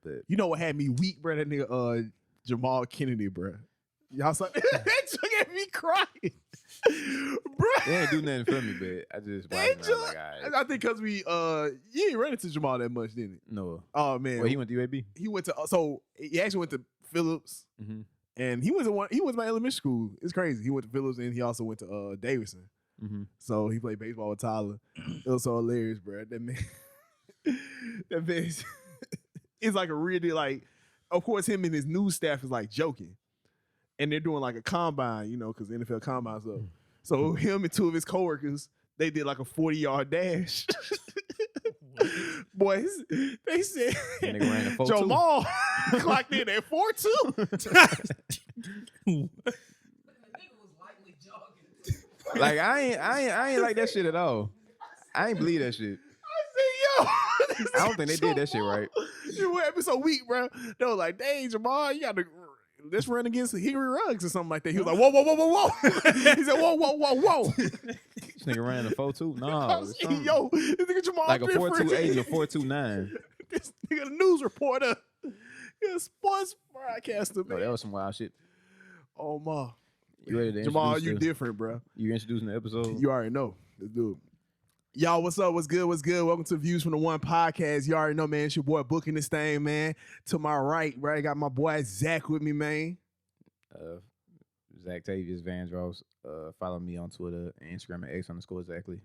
But you know what had me weak, bro? That nigga Jamal Kennedy, bro. Y'all saw that took at me crying, bro. they ain't do nothing for me, but I just watched it. I was like, all right. I think because we you ain't run into Jamal that much, didn't it? No. Oh man. Well, he went to UAB. He went to he actually went to Phillips, and he was my elementary school. It's crazy. He went to Phillips, and he also went to Davidson. So he played baseball with Tyler. It was so hilarious, bro. That man, that man, it's like a really like. Of course, him and his news staff is like joking, and they're doing like a combine, you know, because the NFL combine's up. So him and two of his coworkers, they did like a 40-yard dash. Boys, they said Jamal clocked in at 4.2. Like I ain't like that shit at all. I ain't believe that shit. I said, yo, I don't think they did that shit right. You happened so weak, bro. They was like, dang, Jamal, you got to let's run against Henry Ruggs or something like that. He was like, whoa, whoa, whoa, whoa, whoa. He said, whoa, whoa, whoa, whoa. This nigga ran a 4.2? No. Yo, this nigga Jamal like a 4.28 or 4.29. This nigga, the news reporter. He's a sports broadcaster, man. Oh, that was some wild shit. Oh, my. You ready to Jamal, you different, bro. You introducing the episode? You already know. Let's do it. Y'all, what's up? What's good? What's good? Welcome to Views from the One podcast. You already know, man. It's your boy booking this thing, man. To my right, I got my boy Zach with me, man. Zach Tavius Vandross. Follow me on Twitter and Instagram at X_exactly.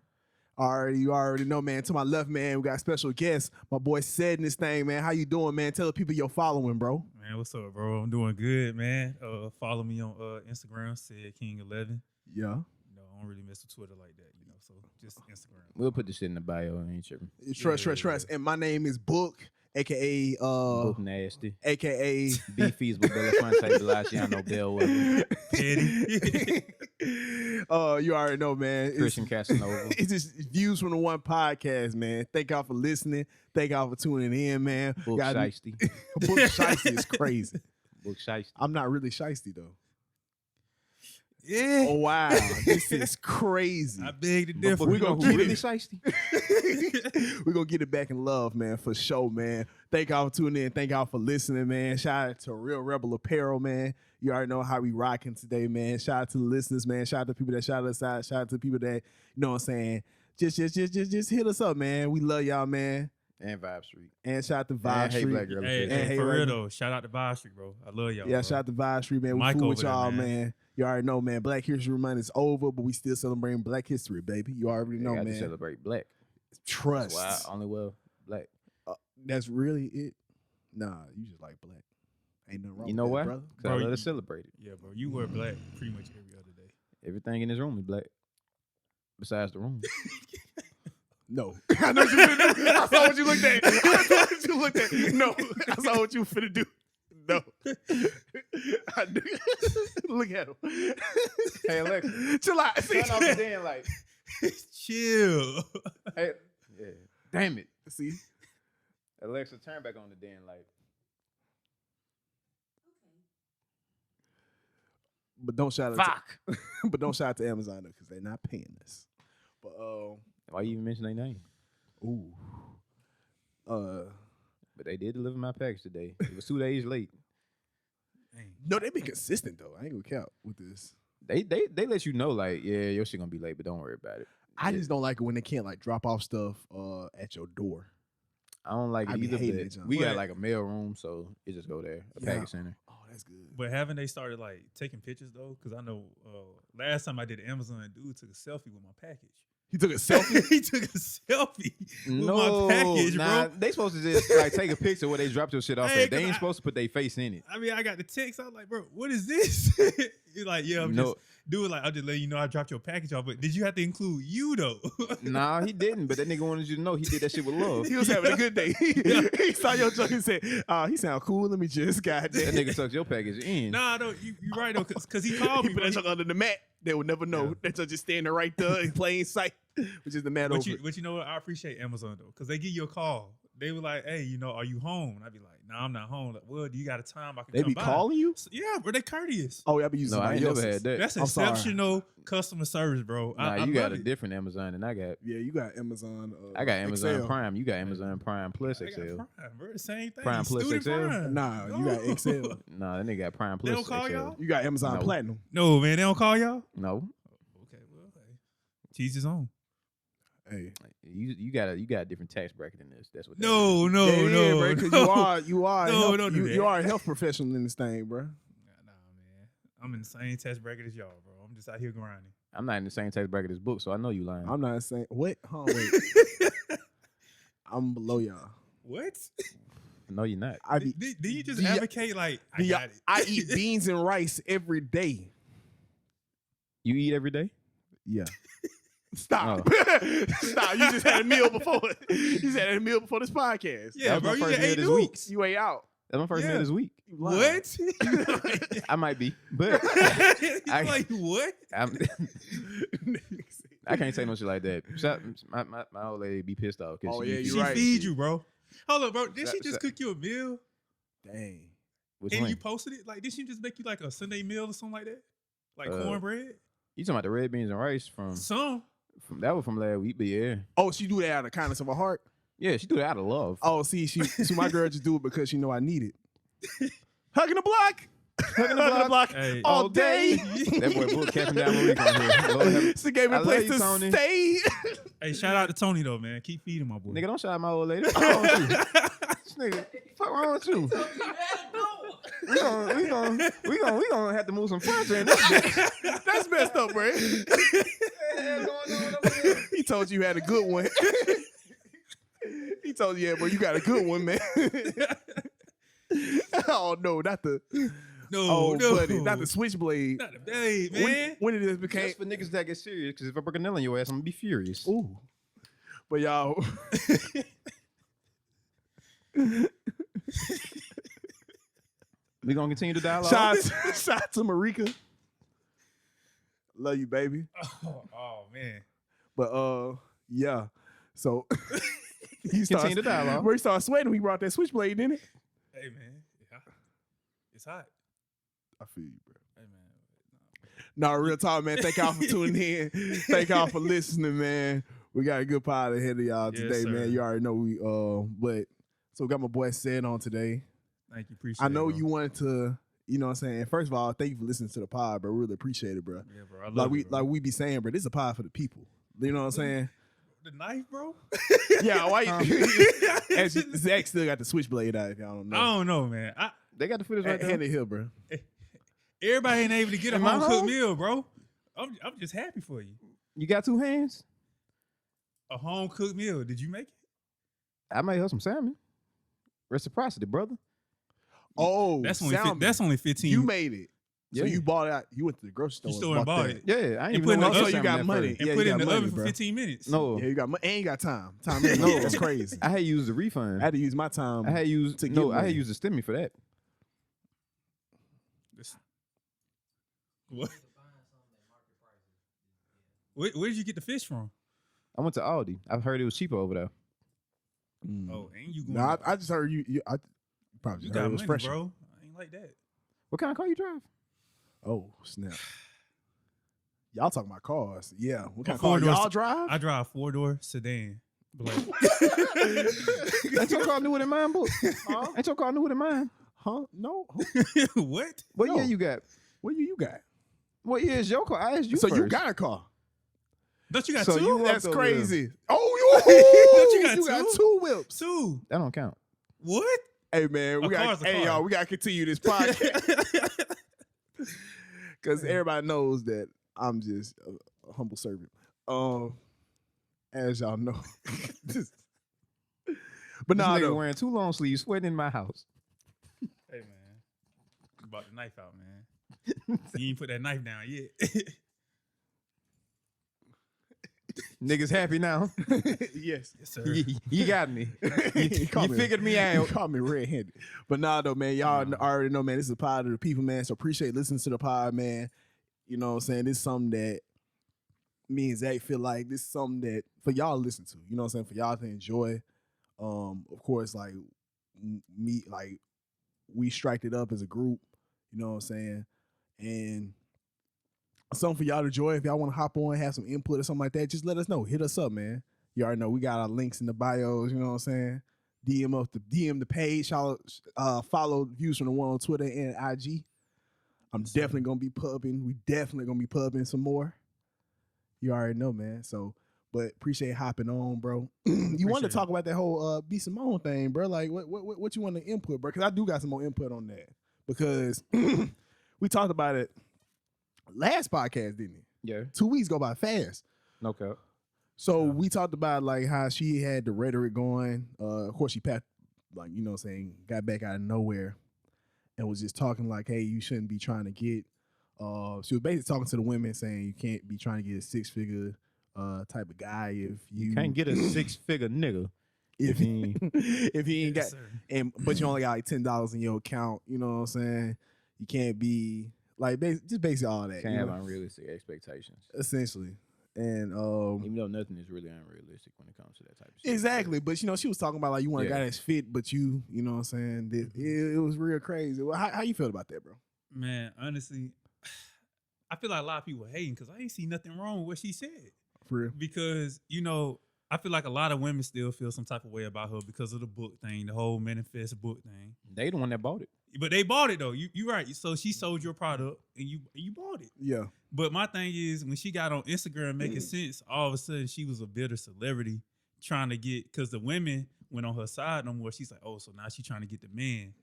You already know, man. To my left, man, we got a special guest. My boy Said in this thing, man. How you doing, man? Tell the people you're following, bro. Man, what's up, bro? I'm doing good, man. Follow me on Instagram, Said King11. Yeah. No, I don't really mess with Twitter like that, you know. So just Instagram. We'll put this shit in the bio. Ain't tripping. Trust. And my name is Book, aka Book Nasty, aka Be Feasible Belafonte Belaciano Bellwether. Petty. You already know, man. Christian Casanova. It's just Views from the One podcast, man. Thank y'all for listening. Thank y'all for tuning in, man. Book Shiesty. Book Shiesty is crazy. Book Shiesty. I'm not really shiesty though. Yeah. Oh wow, this is crazy. I beg to differ. We gonna get really it. shiesty. We're gonna get it back in love, man, for sure, man. Thank y'all for tuning in. Thank y'all for listening, man. Shout out to Real Rebel Apparel, man. You already know how we rocking today, man. Shout out to the listeners, man. Shout out to people that shout us out. Shout out to people that, you know what I'm saying, just hit us up, man. We love y'all, man. And Vibe Street. And shout out to Vibe Street. Hey, Black Girl. Hey, for real though, shout out to Vibe Street, bro. I love y'all. Yeah, bro. shout out to Vibe Street, man. We Mike fool with over there, y'all, man. man. You already know, man. Black History Month is over, but we still celebrating Black History, baby. You already know, got man. to celebrate black. Trust. That's why I only wear black. That's really it. Nah, you just like black. Ain't nothing wrong You know with why? that, brother. Because I let it celebrate it. Yeah, bro. You wear black pretty much every other day. Everything in this room is black. Besides the room. No. I know what you finna do. I saw what you looked at. I saw what you looked at. No. I saw what you finna do. No. I do. Look at him. Hey, Alexa. Chill out. See? Turn off the damn light. Chill. Hey, yeah. Damn it. See? Alexa, turn back on the damn light. But don't shout out Fuck. but don't shout out to Amazon though, because they're not paying us. But Why you even mention their name? ooh. But they did deliver my package today. It was 2 days late. Dang. No, they be consistent though. I ain't gonna count with this. They let you know, like, yeah, your shit gonna be late, but don't worry about it. I just don't like it when they can't like drop off stuff at your door. I don't like I it be either, hating but that junk. we got But- like a mail room, so it just go there, a Yeah. package center. Oh, that's good. But haven't they started like taking pictures though? Because I know last time I did Amazon, dude took a selfie with my package. He took a selfie. He took a selfie with No, my package, nah, bro. they supposed to just like take a picture where they dropped your shit off Hey, at. They 'cause ain't I- supposed to put their face in it. I mean, I got the text. I was like, bro, what is this? He's like, yeah, I'm No. just doing like, I'll just let you know I dropped your package off. But did you have to include you though? Nah, he didn't, but that nigga wanted you to know he did that shit with love. He was having a good day. He saw your joke and said, he sound cool. Let me just That goddamn. nigga tucked your package in. Nah, no, you right though, cause he called He me. put bro. that junk under the mat. They would never know. Yeah. That junk just standing right there in plain sight, which is the mat over. But you know what? I appreciate Amazon though, cause they give you a call they were like, "Hey, are you home?" And I'd be like, "No, I'm not home." Like, well, do you got a time I can They come be by? calling you? So, yeah, bro, they courteous. Oh, y'all be using No, I ain't somebody never else's. had that. That's I'm sorry. exceptional customer service, bro. Nah, I you got love a it. different Amazon than I got. Yeah, you got Amazon. I got Amazon Excel. Prime. You got Amazon Prime Plus I got XL. Prime, bro. The same thing. Prime plus Student XL? Prime. Nah, you got No. Excel. Nah, then they got Prime They Plus don't call XL. y'all? You got Amazon No. Platinum. No, man, they don't call y'all. No, Okay, well, hey, teach his own. Hey, you got a different tax bracket than this. That's what. No, yeah, bro, because you are No, health, don't do that. you are a health professional in this thing, bro. Nah, man. I'm in the same test bracket as y'all, bro. I'm just out here grinding. I'm not in the same tax bracket as Book, so I know you lying. I'm not saying what. Huh? Wait, I'm below y'all. What? No, you're not. I be, Did you just do y- advocate like I do y- got it? I eat beans and rice every day. You eat every day? Yeah. Stop. Stop. You just had a meal before. You just had a meal before this podcast. Yeah, That was bro. my You first just meal ate this noodles. week. You ate out. That's my first Yeah. meal this week. You lying. What? I might be, but I- like what? I can't say no shit like that. My old lady be pissed off because Oh, she yeah, eat you She right. feed you, bro. Hold up, bro. Did she Shut- just shut- cook you a meal Dang. Which and one? you posted it? Like, did she just make you like a Sunday meal or something like that? Like Uh, cornbread? You talking about the red beans and rice from that was from last week, but yeah. Oh, she do that out of kindness of her heart. Yeah, she do it out of love. Oh, see, my girl just do it because she know I need it. Hugging the block. Hugging the block Hey. all day. That boy Book catching down Malik on here. Lord have- She gave me I a place love you, to Tony. stay. Hey, shout out to Tony though, man. Keep feeding my boy. Nigga, don't shout out my old lady. What's wrong with you? This nigga, fuck wrong with you? We gonna have to move some furniture in this bitch. That's messed up, bro. He told you had a good one. He told you, yeah, bro, you got a good one, man. Oh no, not the no, buddy, not the switchblade. Not the babe, man. When did this became? That's for niggas that get serious, because if I break a nail in your ass, I'm gonna be furious. Ooh, but y'all. We gonna continue the dialogue. Shout out to Marika. Love you, baby. Oh man. But yeah. So he Continue the dialogue. Where he started sweating, he brought that switchblade, didn't it? Hey man. It's hot. I feel you, bro. Hey man. No, real talk, man. Thank y'all for tuning in. Thank y'all for listening, man. We got a good pod ahead of y'all Yes, today, sir. man. You already know we but so we got my boy Said on today. Thank you. Appreciate I know it, bro. you wanted to, you know what I'm saying? First of all, thank you for listening to the pod, bro. Really appreciate it, bro. Yeah, bro. I love Like we be saying, bro, this is a pod for the people. You know what I'm saying? the knife, bro. Yeah, why Zach still got the switchblade out if y'all don't know. I don't know, man. They got the footage right there. Hand it here, bro. Everybody ain't able to get a Am I home cooked home? meal, bro. I'm just happy for you. You got 2 hands? A home cooked meal. Did you make it? I might have some salmon. Reciprocity, brother. Oh, That's only salmon. that's only 15. You made it. So Yeah. you bought it out. You went to the grocery store. You store and bought that. it. Yeah, I ain't And even put in know the what oven. So you got salmon at money. first. and Yeah, put you it in got the money, oven for bro. 15 minutes. No, Yeah, you got money. Ain't got time. Time ain't money. That's crazy. I had used the refund. I had to use my time. I had used to get I money. had used the stimmy for that. What? Where did you get the fish from? I went to Aldi. I've heard it was cheaper over there. Oh, ain't you going? No, I just heard you. I probably you just heard got it was money, fresh. bro. I ain't like that. What kind of car you drive? Oh snap! Y'all talking about cars? Yeah. What kind of four car doors- y'all drive? I drive a 4-door sedan. Black. Ain't your car newer than mine, boy? Huh? Ain't your car newer than mine? Huh? No. What? What No. year you got? What you got? What year is your car? I asked you So first. you got a car? Don't you got So two? you- That's over crazy. Don't Oh, you got two? 2 whips. Two. That don't count. What? Hey man, we A got. car's a Hey car. y'all, we got to continue this podcast because everybody knows that I'm just a humble servant. As y'all know, but This nah, nigga though. wearing 2 long sleeves, sweating in my house. Hey man, you brought the knife out, man. You ain't put that knife down yet. Niggas happy now. Yes, Yes, sir. You got me. You call me- figured me You out. call me red-handed, but nah, though, man. Y'all already know, man. This is a pod of the people, man. So appreciate listening to the pod, man. You know what I'm saying? This is something that me and Zach feel like this is something that for y'all to listen to. You know what I'm saying? For y'all to enjoy. Of course, like me, like we striked it up as a group. You know what I'm saying? And something for y'all to enjoy. If y'all want to hop on, have some input or something like that, just let us know. Hit us up, man. You already know we got our links in the bios. You know what I'm saying? DM the page. Follow Views from the One on Twitter and IG. I'm definitely gonna be pubbing. We definitely gonna be pubbing some more. You already know, man. So, but appreciate hopping on, bro. You want to talk about that whole B Simone thing, bro? Like, what you want to input, bro? Because I do got some more input on that because we talked about it last podcast, didn't it? Yeah. 2 weeks go by fast. No cap. So we talked about like how she had the rhetoric going. Of course, she got back out of nowhere and was just talking like, hey, you shouldn't be trying to get. She was basically talking to the women saying you can't be trying to get a 6-figure type of guy if you can't get a 6-figure nigga if he ain't got but you only got like $10 in your account. You know what I'm saying? You can't be like just basically all that. Can't have unrealistic expectations. Essentially. And even though nothing is really unrealistic when it comes to that type of shit. Exactly. But she was talking about like you want a guy that's fit, but you know what I'm saying? It was real crazy. Well, how you feel about that, bro? Man, honestly, I feel like a lot of people hating because I ain't see nothing wrong with what she said. For real. Because, I feel like a lot of women still feel some type of way about her because of the book thing, the whole manifest book thing. They the one that bought it. But they bought it though. You right. So she sold your product and you bought it. Yeah. But my thing is when she got on Instagram making sense, all of a sudden she was a bitter celebrity trying to get, because the women went on her side no more. She's like, oh, so now she trying to get the man.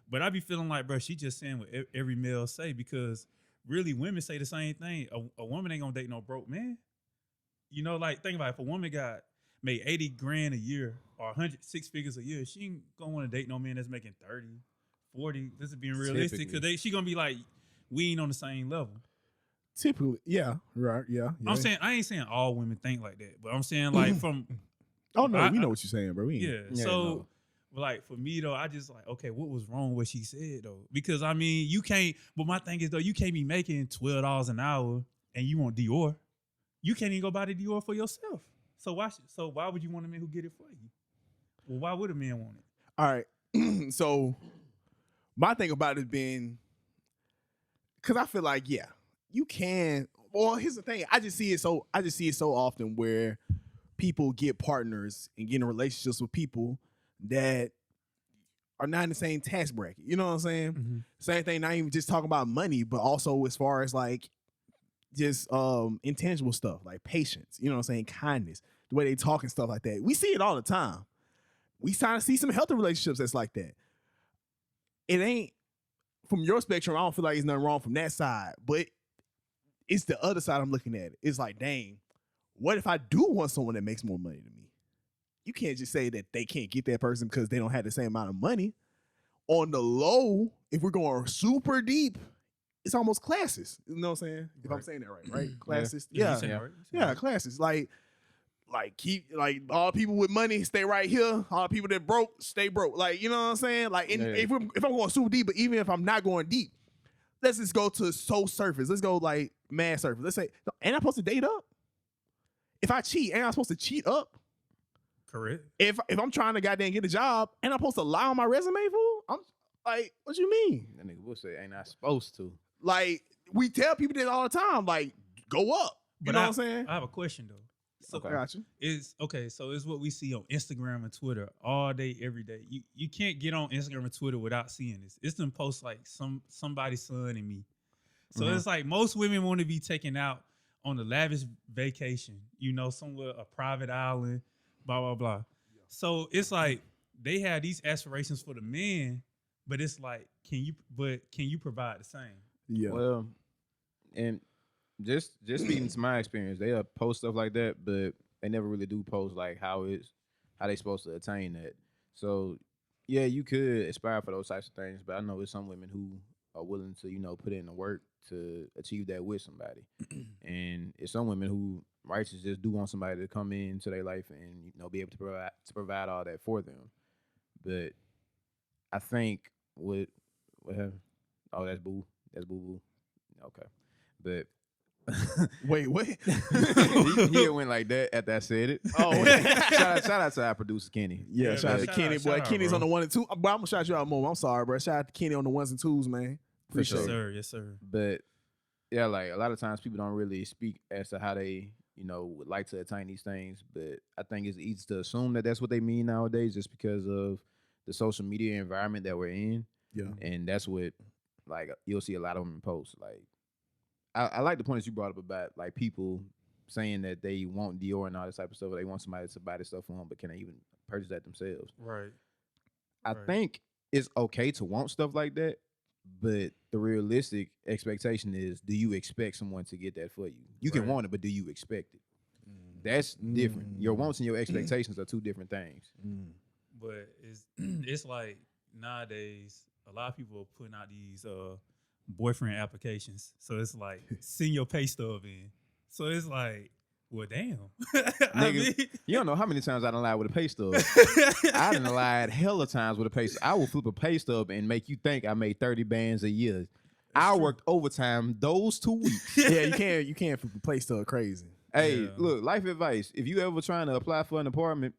But I be feeling like, bro, she just saying what every male say, because really women say the same thing. A woman ain't gonna date no broke man. Like think about it. If a woman made 80 grand a year or 6 figures a year, she ain't gonna want to date no man that's making 30, 40. This is being realistic because she gonna be like, we ain't on the same level. Typically, yeah, right, yeah. I'm saying I ain't saying all women think like that, but I'm saying like from. Oh no, we know what you're saying, bro. So like for me though, I just like, okay, what was wrong with what she said though? Because I mean, you can't. But my thing is though, you can't be making $12 an hour and you want Dior. You can't even go buy the Dior for yourself. So why would you want a man who get it for you? Well, why would a man want it? All right. So my thing about it being, because I feel like, yeah, you can. Well, here's the thing. I just see it so often where people get partners and get in relationships with people that are not in the same tax bracket. You know what I'm saying? Mm-hmm. Same thing, not even just talking about money, but also as far as like just intangible stuff like patience, you know what I'm saying? Kindness, the way they talk and stuff like that. We see it all the time. We trying to see some healthy relationships that's like that. It ain't, from your spectrum, I don't feel like there's nothing wrong from that side, but it's the other side I'm looking at. It's like, dang, what if I do want someone that makes more money than me? You can't just say that they can't get that person because they don't have the same amount of money. On the low, if we're going super deep, it's almost classist. You know what I'm saying? If I'm saying that right? Classist. Yeah. Classist. Like keep all people with money stay right here. All people that broke stay broke. Like, you know what I'm saying? Like, if I'm going super deep, but even if I'm not going deep, let's just go to surface. Let's go like mad surface. Let's say, ain't I supposed to date up? If I cheat, ain't I supposed to cheat up? Correct. If I'm trying to goddamn get a job, ain't I supposed to lie on my resume, fool? I'm like, what you mean? That nigga will say, ain't I supposed to? Like, we tell people this all the time, like, go up. You know what I'm saying? I have a question though. So okay. Gotcha. So it's what we see on Instagram and Twitter all day, every day. You can't get on Instagram and Twitter without seeing this. It's them posts like somebody's son and me. So it's like most women want to be taken out on a lavish vacation, somewhere, a private island, blah, blah, blah. Yeah. So it's like they have these aspirations for the men, but it's like, can you provide the same? Yeah. Well, and just speaking to my experience, they post stuff like that, but they never really do post like how they supposed to attain that. So yeah, you could aspire for those types of things, but I know there's some women who are willing to, put in the work to achieve that with somebody. And it's some women who righteous just do want somebody to come into their life and, be able to provide all that for them. But I think what happened? Oh, that's boo. That's boo boo. Okay. But Wait, what? he went like that after I said it. Oh, shout out to our producer Kenny. Yeah, shout out to Kenny, boy. Kenny's bro. on the 1 and 2. But I'm gonna shout you out more. I'm sorry, bro. Shout out to Kenny on the 1s and 2s, man. Appreciate Yes, it. sir. Yes, sir. But yeah, like a lot of times people don't really speak as to how they, would like to attain these things. But I think it's easy to assume that that's what they mean nowadays, just because of the social media environment that we're in. Yeah. And that's what, like, you'll see a lot of them post. Like, I like the point that you brought up about like people saying that they want Dior and all this type of stuff, or they want somebody to buy this stuff for them, but can they even purchase that themselves? Right. I think it's okay to want stuff like that, but the realistic expectation is, do you expect someone to get that for you? You can want it, but do you expect it? That's different. Your wants and your expectations are two different things. But it's like nowadays a lot of people are putting out these boyfriend applications. So it's like send your pay stub in. So it's like, well, damn. Nigga, you don't know how many times I done lied with a pay stub. I done lied hella times with a pay stub. I will flip a pay stub and make you think I made 30 bands a year. I worked overtime those 2 weeks. Yeah, you can't flip a pay stub crazy. Hey, look, life advice. If you ever trying to apply for an apartment,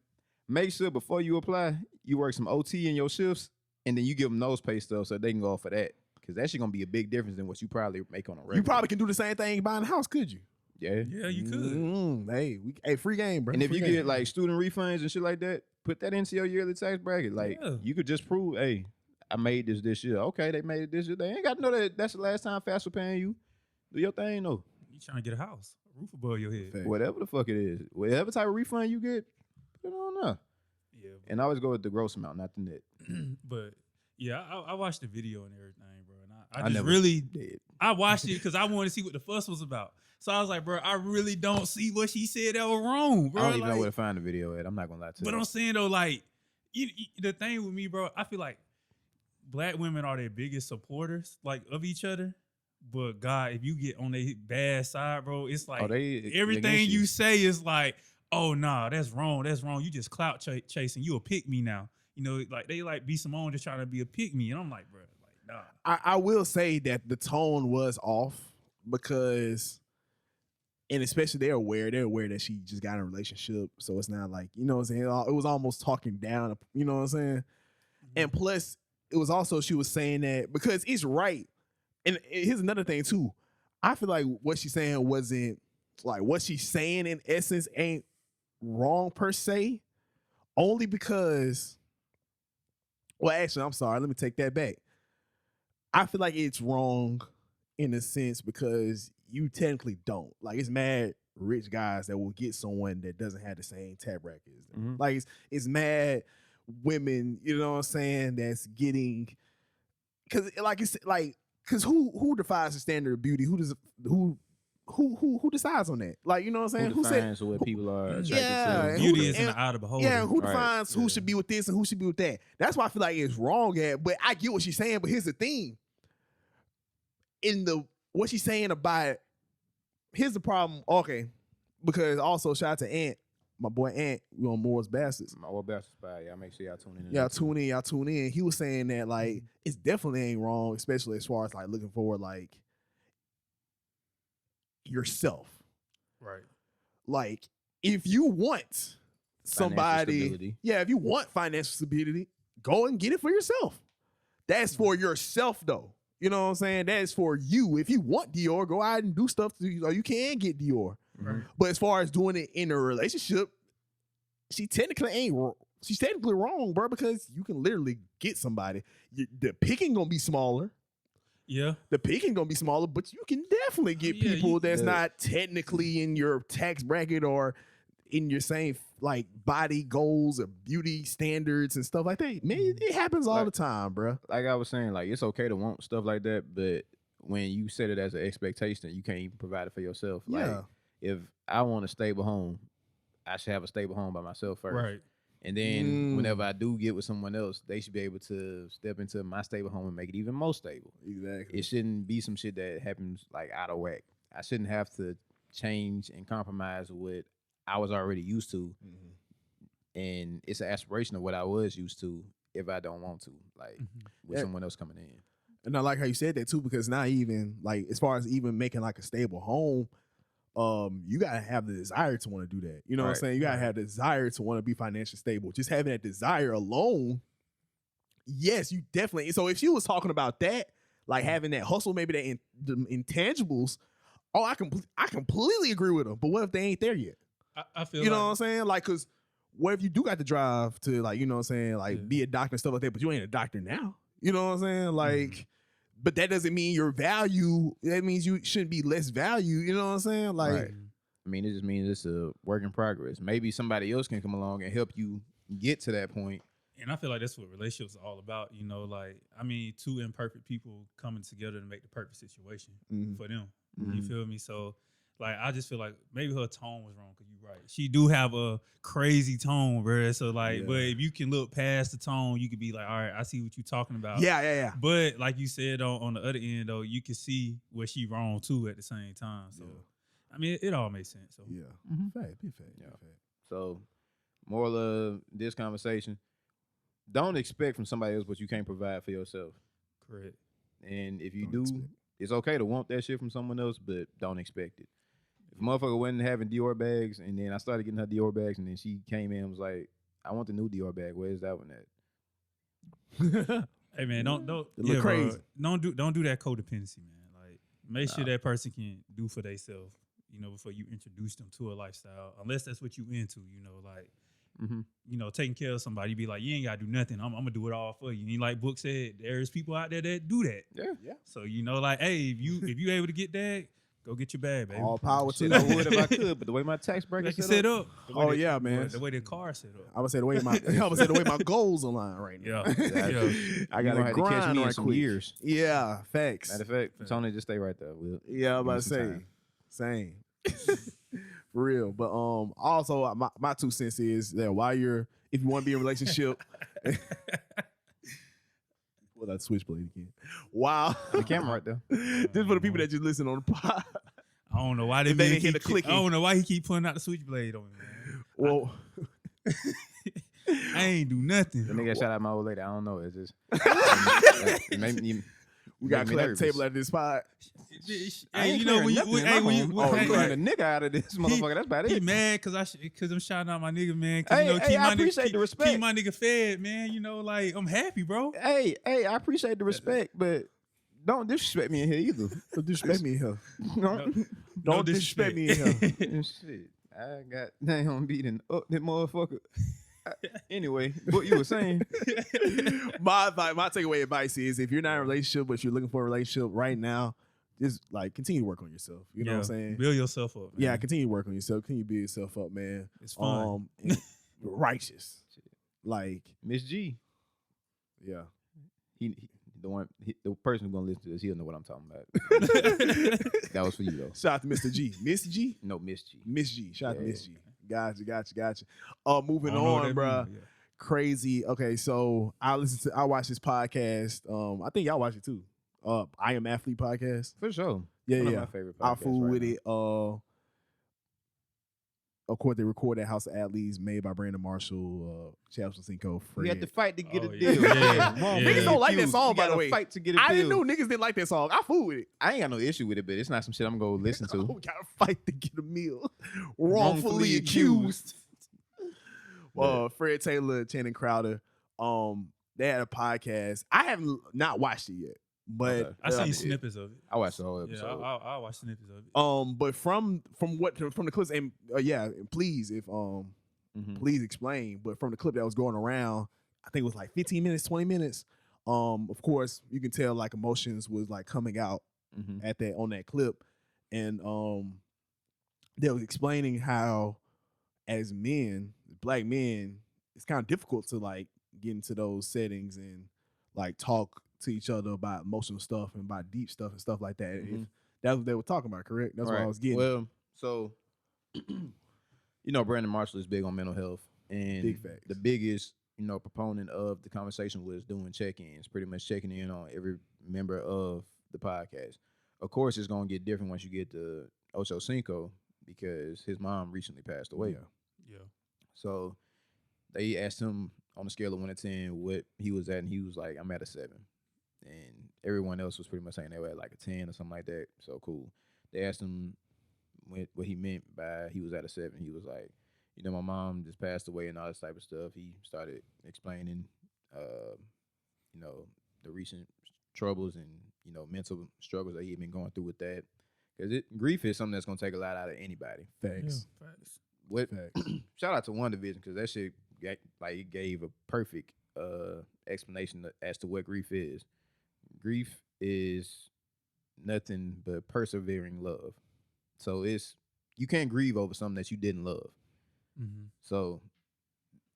make sure before you apply, you work some OT in your shifts, and then you give them those pay stubs so they can go off of that. Because that's going to be a big difference than what you probably make on a regular. You probably can do the same thing buying a house, could you? Yeah. Yeah, you could. Hey, free game, bro. And if free you game. get like student refunds and shit like that, put that into your yearly tax bracket. Like you could just prove, hey, I made this year. Okay, they made it this year. They ain't got to know that that's the last time FAFSA paying you. Do your thing, though. You trying to get a house, a roof above your head. Fact. Whatever the fuck it is. Whatever type of refund you get, put it on there. Yeah. And always go with the gross amount, not the net. But yeah, I watched the video and everything, bro. And I I just never really did. I watched it because I wanted to see what the fuss was about. So I was like, bro, I really don't see what she said that was wrong, bro. I don't even know Like, where to find the video at. I'm not gonna lie to you. but I'm saying though, like, the thing with me, bro, I feel like black women are their biggest supporters, like, of each other. But God, if you get on their bad side, bro, it's like everything you say is like, oh nah, that's wrong. That's wrong. You just clout chasing. You a pick me now. You know, like they like be Simone just trying to be a pick me, and I'm like, bro, like nah. I will say that the tone was off because, and especially they're aware that she just got in a relationship, so it's not like, you know what I'm saying, it was almost talking down, you know what I'm saying. And plus, it was also, she was saying that because it's right. And here's another thing too. I feel like what she's saying wasn't like, what she's saying in essence ain't wrong per se, only because, well, actually, I'm sorry. Let me take that back. I feel like it's wrong in a sense because you technically don't. Like, it's mad rich guys that will get someone that doesn't have the same tab bracket as them. Mm-hmm. Like, it's mad women, you know what I'm saying, that's getting, because like it's like, because who defines the standard of beauty? Who decides on that? Like, you know what I'm saying? Who defines what people are attracted to? Beauty is in the eye of the beholder. Yeah, who defines who should be with this and who should be with that? That's why I feel like it's wrong at. But I get what she's saying. But here's the thing. What she's saying about, here's the problem. Okay, because also shout out to Ant, my boy Ant, we on Moore's Bastards. My old bastard spy. Y'all make sure y'all tune in. Y'all tune in. He was saying that like it's definitely ain't wrong, especially as far as like looking for like yourself. Right. Like, if you want somebody, if you want financial stability, go and get it for yourself. That's for yourself, though. You know what I'm saying? That is for you. If you want Dior, go out and do stuff or you can get Dior. Right. But as far as doing it in a relationship, she's technically wrong, bro, because you can literally get somebody. The picking gonna be smaller. Yeah. The picking gonna be smaller, but you can definitely get people that's not technically in your tax bracket or in your same like body goals or beauty standards and stuff like that. Man, it happens all the time, bro. Like I was saying, like it's okay to want stuff like that, but when you set it as an expectation, you can't even provide it for yourself. Like if I want a stable home, I should have a stable home by myself first. Right. And then whenever I do get with someone else, they should be able to step into my stable home and make it even more stable. Exactly. It shouldn't be some shit that happens like out of whack. I shouldn't have to change and compromise what I was already used to. And it's an aspiration of what I was used to if I don't want to, like with someone else coming in. And I like how you said that too, because not even like as far as even making like a stable home, you gotta have the desire to want to do that. You know what I'm saying? You gotta have the desire to want to be financially stable. Just having that desire alone, yes, you definitely. So if she was talking about that, like having that hustle, maybe that the intangibles, I completely agree with them. But what if they ain't there yet? I feel you know what I'm saying? Like, cause what if you do got to drive to like, you know what I'm saying, like be a doctor and stuff like that, but you ain't a doctor now. You know what I'm saying? Like, but that doesn't mean your value. That means you shouldn't be less value. You know what I'm saying? Like, I mean, it just means it's a work in progress. Maybe somebody else can come along and help you get to that point. And I feel like that's what relationships are all about. You know, like, I mean, two imperfect people coming together to make the perfect situation for them. You feel me? So, like, I just feel like maybe her tone was wrong, because you're right. She do have a crazy tone, bro. So, like, but if you can look past the tone, you could be like, all right, I see what you're talking about. Yeah. But like you said, on the other end, though, you can see where she wrong, too, at the same time. So, I mean, it all makes sense. So, Fact. So, moral of this conversation, don't expect from somebody else what you can't provide for yourself. Correct. And if you it's okay to want that shit from someone else, but don't expect it. If a motherfucker wasn't having Dior bags, and then I started getting her Dior bags, and then she came in and was like, I want the new Dior bag. Where's that one at? Hey, man, don't look crazy. Bro, don't do that codependency, man. Like, make sure that person can do for themselves, you know, before you introduce them to a lifestyle, unless that's what you into, you know, like, you know, taking care of somebody. You be like, you ain't gotta do nothing. I'm gonna do it all for you. And like Book said, there's people out there that do that. Yeah. So, you know, like, hey, if you able to get that, go get your bag, baby. All power to I would if I could, but the way my tax bracket set up. Man. The way the car set up. I would say the way my goals align right now. I gotta grind catch me in right some quick. years. Yeah, facts. Matter of fact, Tony, just stay right there. I'm about to say, same. For real. But also my 2 cents is that if you want to be in a relationship, well, that switchblade again. Wow. The camera right there. This is for the people that just listen on the pod. I don't know why they didn't hear the clicking. I don't know why he keep putting out the switchblade on me, man. Well, I ain't do nothing. The nigga shout out my old lady. I don't know. It's just we got to clear the table at this pod. Hey, you know when you clearing a nigga out of this motherfucker. That's about it. He mad because I'm shouting out my nigga, man. I appreciate the respect. Keep my nigga fed, man. You know, like, I'm happy, bro. Hey, I appreciate the respect, but don't disrespect me in here either. Don't disrespect me in here. Don't disrespect me in here. Shit, I got damn beating up that motherfucker. Anyway, what you were saying. My takeaway advice is, if you're not in a relationship but you're looking for a relationship right now, just like continue to work on yourself. You know what I'm saying? Build yourself up, man. Yeah, continue to work on yourself. Continue to build yourself up, man. It's fun. And righteous. Like Miss G. Yeah. The person who's gonna listen to this, he'll know what I'm talking about. That was for you though. Shout out to Mr. G. Miss G? No, Miss G. Miss G. Shout out to Miss G. Gotcha. Moving on, bro. Crazy. Okay, so I watched this podcast. I think y'all watch it too. IAmAthlete Podcast. For sure. Yeah. One of my favorite podcasts. I fool with it. Of course, they record at House of Athletes, made by Brandon Marshall, Chelsea Cinco, Fred. We had to fight to get a deal. Niggas don't like that song, by the way. Fight to get a deal. I didn't know niggas didn't like that song. I fool with it. I ain't got no issue with it, but it's not some shit I'm gonna listen to. We gotta fight to get a meal. Wrongfully accused. Fred Taylor, Channing Crowder. They had a podcast. I haven't not watched it yet. But I seen snippets of it. I watched the whole episode. Yeah, I watched snippets of it. But from the clips, and please, if please explain. But from the clip that was going around, I think it was like 15 minutes, 20 minutes. Of course, you can tell like emotions was like coming out on that clip, and they was explaining how, as men, black men, it's kind of difficult to like get into those settings and like talk to each other about emotional stuff and about deep stuff and stuff like that. If that's what they were talking about, correct? That's what I was getting. Well, so Brandon Marshall is big on mental health, and big facts. The biggest proponent of the conversation was doing check-ins, pretty much checking in on every member of the podcast. Of course, it's gonna get different once you get to Ocho Cinco because his mom recently passed away. Yeah. So they asked him on a scale of 1 to 10 what he was at, and he was like, "I'm at a 7." and everyone else was pretty much saying they were at like a 10 or something like that. So cool. They asked him what he meant by he was at a 7. He was like, my mom just passed away and all this type of stuff. He started explaining, the recent troubles and, mental struggles that he had been going through with that. Because grief is something that's going to take a lot out of anybody. Facts. Yeah, facts. Facts. Shout out to One Division because that shit, it gave a perfect explanation as to what grief is. Grief is nothing but persevering love. So you can't grieve over something that you didn't love. Mm-hmm. So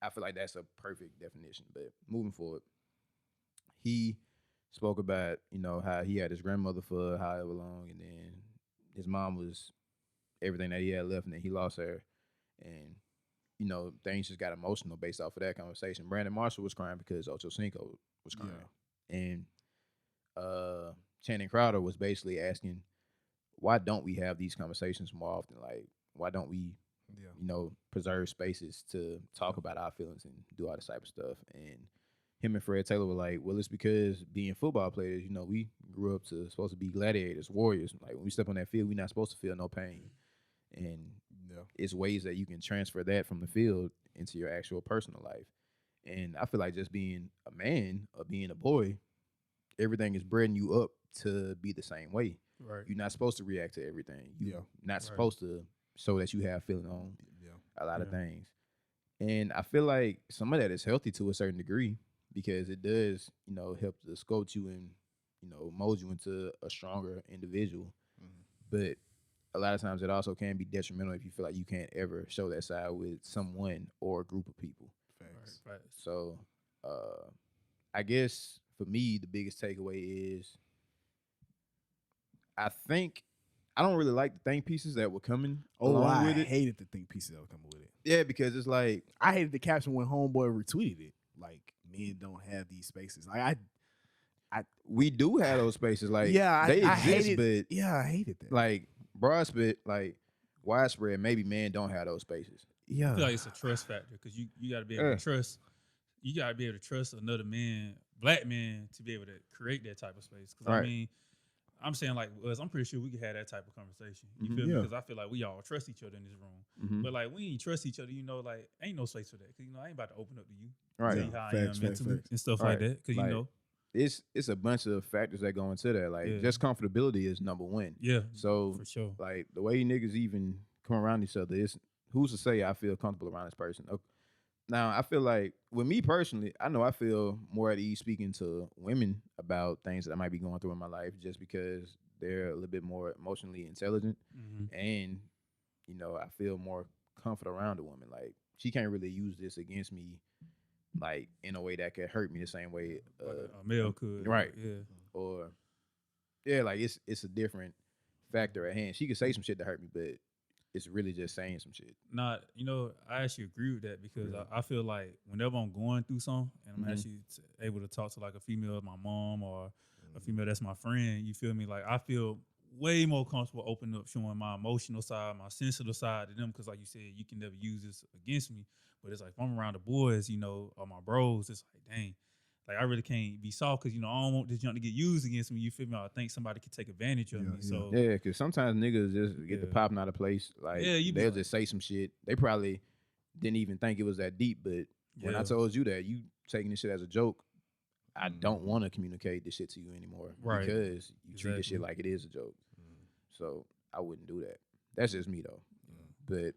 I feel like that's a perfect definition. But moving forward, he spoke about, how he had his grandmother for however long, and then his mom was everything that he had left, and then he lost her. And, things just got emotional based off of that conversation. Brandon Marshall was crying because Ocho Cinco was crying. Yeah. And Channing Crowder was basically asking, why don't we have these conversations more often? Like, why don't we, preserve spaces to talk about our feelings and do all this type of stuff? And him and Fred Taylor were like, well, it's because being football players, we grew up supposed to be gladiators, warriors. Like, when we step on that field, we're not supposed to feel no pain. And it's ways that you can transfer that from the field into your actual personal life. And I feel like just being a man or being a boy, everything is bringing you up to be the same way. Right. You're not supposed to react to everything. You're not supposed to show that you have feeling on a lot of things. And I feel like some of that is healthy to a certain degree because it does, help to sculpt you and, mold you into a stronger individual. Mm-hmm. But a lot of times it also can be detrimental if you feel like you can't ever show that side with someone or a group of people. Facts. Right. So I guess for me, the biggest takeaway is I think I don't really like the think pieces that were coming along with it. I hated the think pieces that were coming with it. Yeah, because it's like I hated the caption when Homeboy retweeted it. Like, men don't have these spaces. Like we do have those spaces. Like they exist, but I hated that. Like broad spit, like widespread, maybe men don't have those spaces. Yeah, I feel like it's a trust factor because you got to be able to trust. You got to be able to trust another man, black man, to be able to create that type of space. Because I mean, I'm saying like us, I'm pretty sure we could have that type of conversation. You feel me? Because I feel like we all trust each other in this room. Mm-hmm. But like we ain't trust each other, like ain't no space for that. Because I ain't about to open up to you, see how I am mentally and stuff like that. Because it's a bunch of factors that go into that. Like just comfortability is number one. Yeah. So for sure, like the way niggas even come around each other is who's to say I feel comfortable around this person. Okay. Now I feel like with me personally, I know I feel more at ease speaking to women about things that I might be going through in my life just because they're a little bit more emotionally intelligent, and I feel more comfort around a woman. Like she can't really use this against me. Like in a way that could hurt me the same way a male could, right? Yeah, or like it's a different factor at hand. She could say some shit to hurt me, but it's really just saying some shit. Not, I actually agree with that because I feel like whenever I'm going through something and I'm actually able to talk to like a female, my mom, or a female that's my friend, you feel me? Like I feel way more comfortable opening up, showing my emotional side, my sensitive side to them. Because like you said, you can never use this against me. But it's like if I'm around the boys, or my bros, it's like, dang, like I really can't be soft because I don't want this junk to get used against me. You feel me? I think somebody could take advantage of me. So because sometimes niggas just get the popping out of place. Like they'll just say some shit. They probably didn't even think it was that deep. But when I told you that you taking this shit as a joke, I don't want to communicate this shit to you anymore, right? Because you treat this shit like it is a joke. So I wouldn't do that. That's just me though. But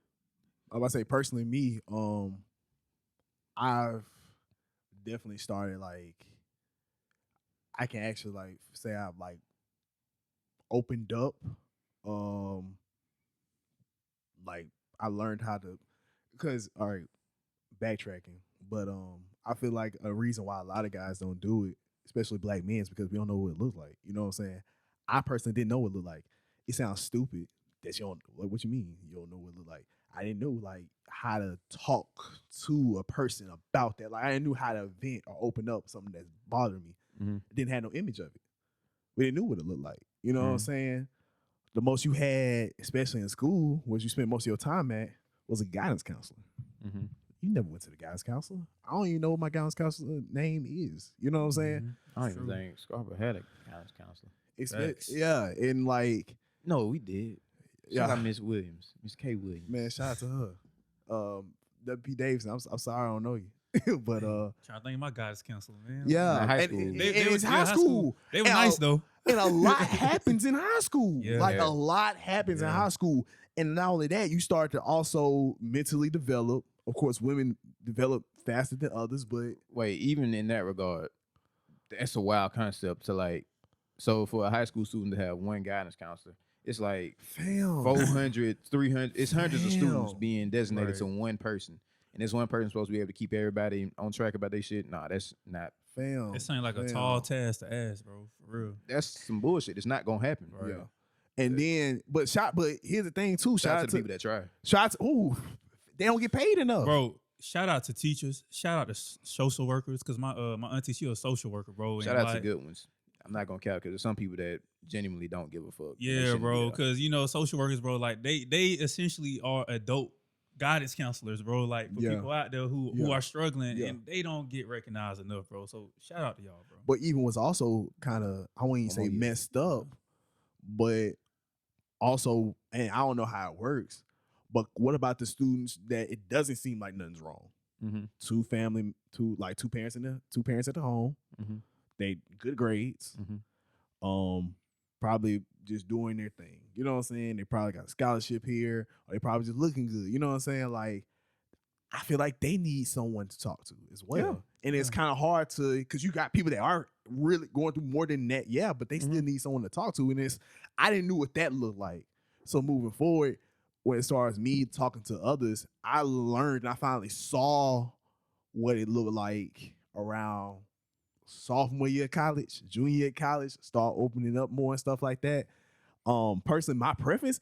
I'm about to say personally, me, I've definitely started like I can actually like say I've like opened up. Like I learned how to, because all right, backtracking, but I feel like a reason why a lot of guys don't do it, especially black men, is because we don't know what it looks like. You know what I'm saying? I personally didn't know what it looked like. It sounds stupid that you don't. Like, what you mean you don't know what it looked like? I didn't know like how to talk to a person about that. Like I didn't know how to vent or open up something that's bothering me. Didn't have no image of it. We didn't know what it looked like. You know what I'm saying? The most you had, especially in school, where you spent most of your time at, was a guidance counselor. you never went to the guidance counselor. I don't even know what my guidance counselor name is. You know what I'm saying? I don't even think Scarborough had a guidance counselor. Yeah, and like, no, we did. Shout out Miss Williams, Miss K Williams. Man, shout out to her. W.P. Davidson. I'm sorry I don't know you, but trying to think of my guidance counselor, man. yeah, high school. It was high school. They were nice though, and a lot happens in high school. Yeah. A lot happens in high school, and not only that, you start to also mentally develop. Of course, women develop faster than others, but wait, even in that regard, that's a wild concept to like. So for a high school student to have one guidance counselor, it's like 400, 300. It's hundreds of students being designated to one person, and this one person supposed to be able to keep everybody on track about their shit. Nah, that's not. Fam, it seems like a tall task to ask, bro. For real, that's some bullshit. It's not gonna happen. Right. Yeah, and then but here's the thing too. Shout out to the people that try. Shout out to they don't get paid enough, bro. Shout out to teachers. Shout out to social workers, because my auntie, she a social worker, bro. Shout out to good ones. I'm not gonna count because there's some people that genuinely don't give a fuck. Yeah, bro. Because social workers, bro, like they essentially are adult guidance counselors, bro. Like for people out there who are struggling and they don't get recognized enough, bro. So shout out to y'all, bro. But even what's also kind of, I wouldn't even say messed up, but also, and I don't know how it works. But what about the students that it doesn't seem like nothing's wrong? Mm-hmm. Two parents at the home. Mm-hmm. They good grades. Mm-hmm. Probably just doing their thing. You know what I'm saying? They probably got a scholarship here, or they probably just looking good. You know what I'm saying? Like, I feel like they need someone to talk to as well. Yeah. And it's kind of hard to, because you got people that are really going through more than that. Yeah, but they still need someone to talk to. And I didn't know what that looked like. So moving forward, as far as me talking to others, I learned and I finally saw what it looked like around sophomore year of college, junior year of college, start opening up more and stuff like that. Personally, my preference,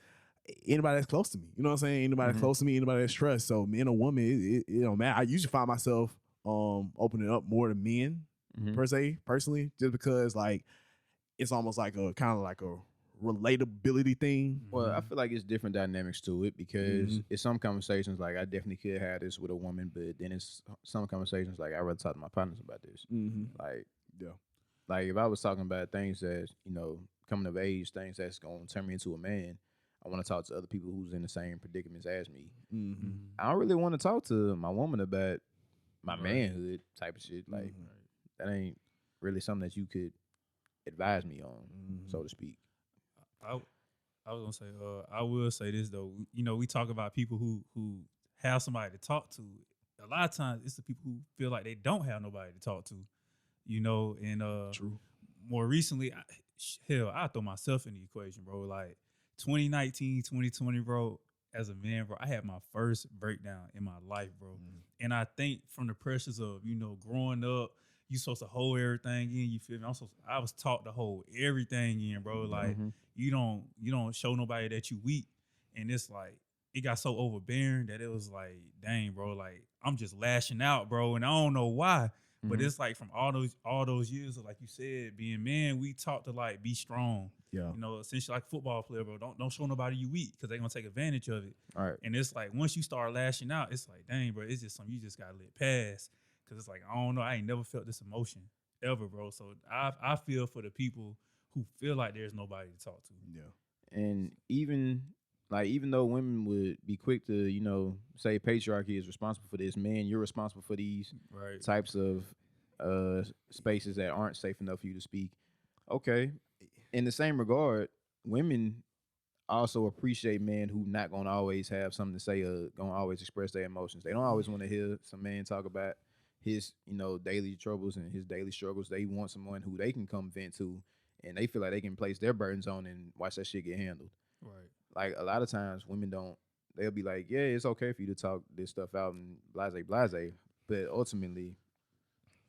anybody that's close to me. You know what I'm saying? Anybody that's close to me, anybody that's trust. So man or woman, it don't matter. I usually find myself opening up more to men per se, personally, just because like it's almost like a kind of like a relatability thing. Well, I feel like it's different dynamics to it because it's some conversations like I definitely could have this with a woman, but then it's some conversations like I'd rather talk to my partners about this. Like, like if I was talking about things that, coming of age, things that's going to turn me into a man, I want to talk to other people who's in the same predicaments as me. I don't really want to talk to my woman about my manhood type of shit. Like, that ain't really something that you could advise me on, so to speak. I was gonna say, I will say this though. We talk about people who have somebody to talk to. A lot of times, it's the people who feel like they don't have nobody to talk to. And True. More recently, I throw myself in the equation, bro. Like 2019, 2020, bro. As a man, bro, I had my first breakdown in my life, bro. And I think from the pressures of growing up, you supposed to hold everything in. You feel me? I was taught to hold everything in, bro. Like you don't show nobody that you weak, and it's like it got so overbearing that it was like, dang, bro. Like I'm just lashing out, bro, and I don't know why. But it's like from all those years of, like you said, being men, we taught to like be strong. Yeah. Essentially like a football player, bro. Don't show nobody you weak because they're gonna take advantage of it. All right. And it's like once you start lashing out, it's like, dang, bro, it's just something you just gotta let pass. Cause it's like, I don't know, I ain't never felt this emotion ever, bro. So I feel for the people who feel like there's nobody to talk to. Yeah. And even though women would be quick to, say patriarchy is responsible for this, man, you're responsible for these types of spaces that aren't safe enough for you to speak. Okay. In the same regard, women also appreciate men who not gonna always have something to say or gonna always express their emotions. They don't always want to hear some man talk about his, daily troubles and his daily struggles. They want someone who they can come vent to, and they feel like they can place their burdens on and watch that shit get handled. Right. Like a lot of times women don't. They'll be like, yeah, it's okay for you to talk this stuff out and blase, but ultimately,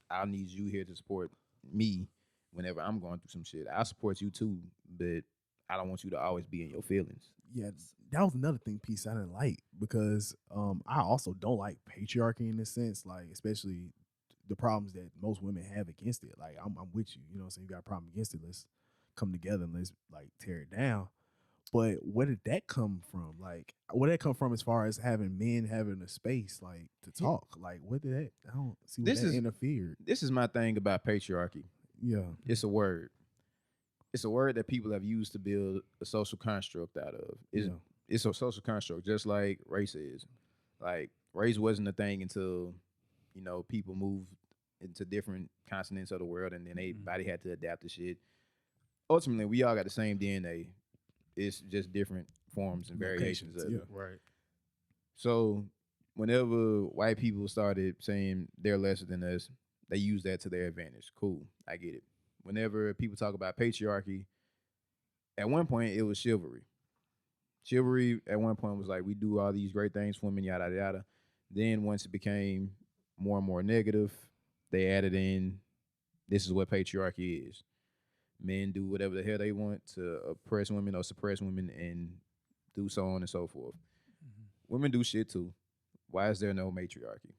I need you here to support me whenever I'm going through some shit. I support you too, but I don't want you to always be in your feelings. Yeah, that was another thing, piece I didn't like, because I also don't like patriarchy in this sense, like especially the problems that most women have against it. Like I'm with you, you know what I'm saying? You got a problem against it, let's come together and let's like tear it down. But where did that come from? Like, where did that come from as far as having men having a space like to talk? Like, what did that? I don't see where that interfered. This is my thing about patriarchy. Yeah, it's a word. It's a word that people have used to build a social construct out of. It's a social construct, just like race is. Like, race wasn't a thing until, people moved into different continents of the world, and then everybody had to adapt to shit. Ultimately, we all got the same DNA. It's just different forms and variations of it. Right. So whenever white people started saying they're lesser than us, they use that to their advantage. Cool, I get it. Whenever people talk about patriarchy, at one point it was chivalry. Chivalry at one point was like, we do all these great things for women, yada, yada. Then once it became more and more negative, they added in, this is what patriarchy is. Men do whatever the hell they want to oppress women or suppress women and do so on and so forth. Mm-hmm. Women do shit too. Why is there no matriarchy?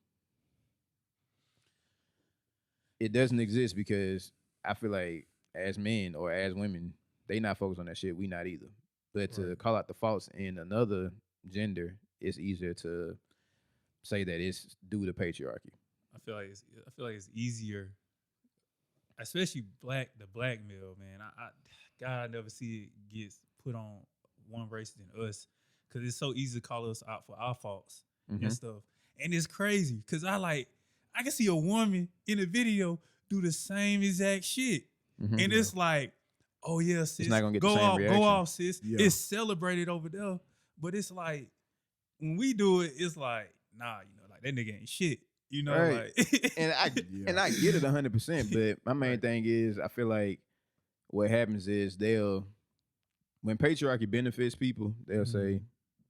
It doesn't exist because I feel like as men or as women, they not focused on that shit. We not either. But to call out the faults in another gender, it's easier to say that it's due to patriarchy. I feel like it's easier, especially the black male, man. I never see it gets put on one race than us, because it's so easy to call us out for our faults and stuff. And it's crazy because I can see a woman in a video do the same exact shit, and it's like, oh yeah, sis, it's not gonna get go the same off, reaction. go off, sis. Yeah. It's celebrated over there, but it's like when we do it, it's like, nah, like that nigga ain't shit. Right. Like, and I get it 100%, but my main thing is I feel like what happens is when patriarchy benefits people, they'll say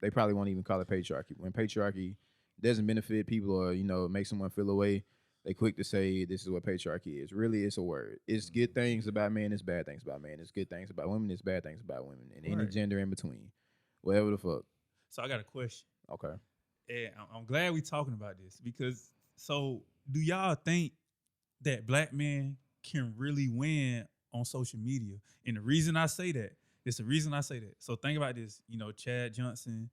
they probably won't even call it patriarchy. When patriarchy doesn't benefit people or make someone feel away, they quick to say this is what patriarchy is. Really, it's a word. It's good things about men, it's bad things about men. It's good things about women, it's bad things about women, and any gender in between, whatever the fuck. So I got a question. Okay. And I'm glad we talking about this because. So, do y'all think that black men can really win on social media? And the reason I say that, so think about this, Chad Johnson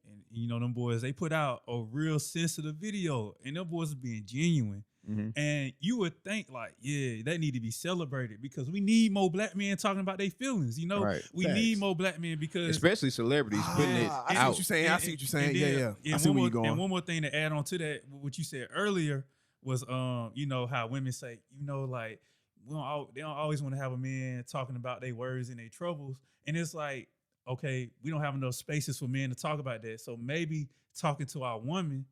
and, them boys, they put out a real sensitive video and them boys are being genuine. Mm-hmm. And you would think like, yeah, that need to be celebrated because we need more black men talking about their feelings. Right. We need more black men because especially celebrities putting it out. I see what you're saying. I see what you're saying. Yeah. I see where you're going. And one more thing to add on to that, what you said earlier was, how women say, like they don't always want to have a man talking about their worries and their troubles. And it's like, okay, we don't have enough spaces for men to talk about that. So maybe talking to our woman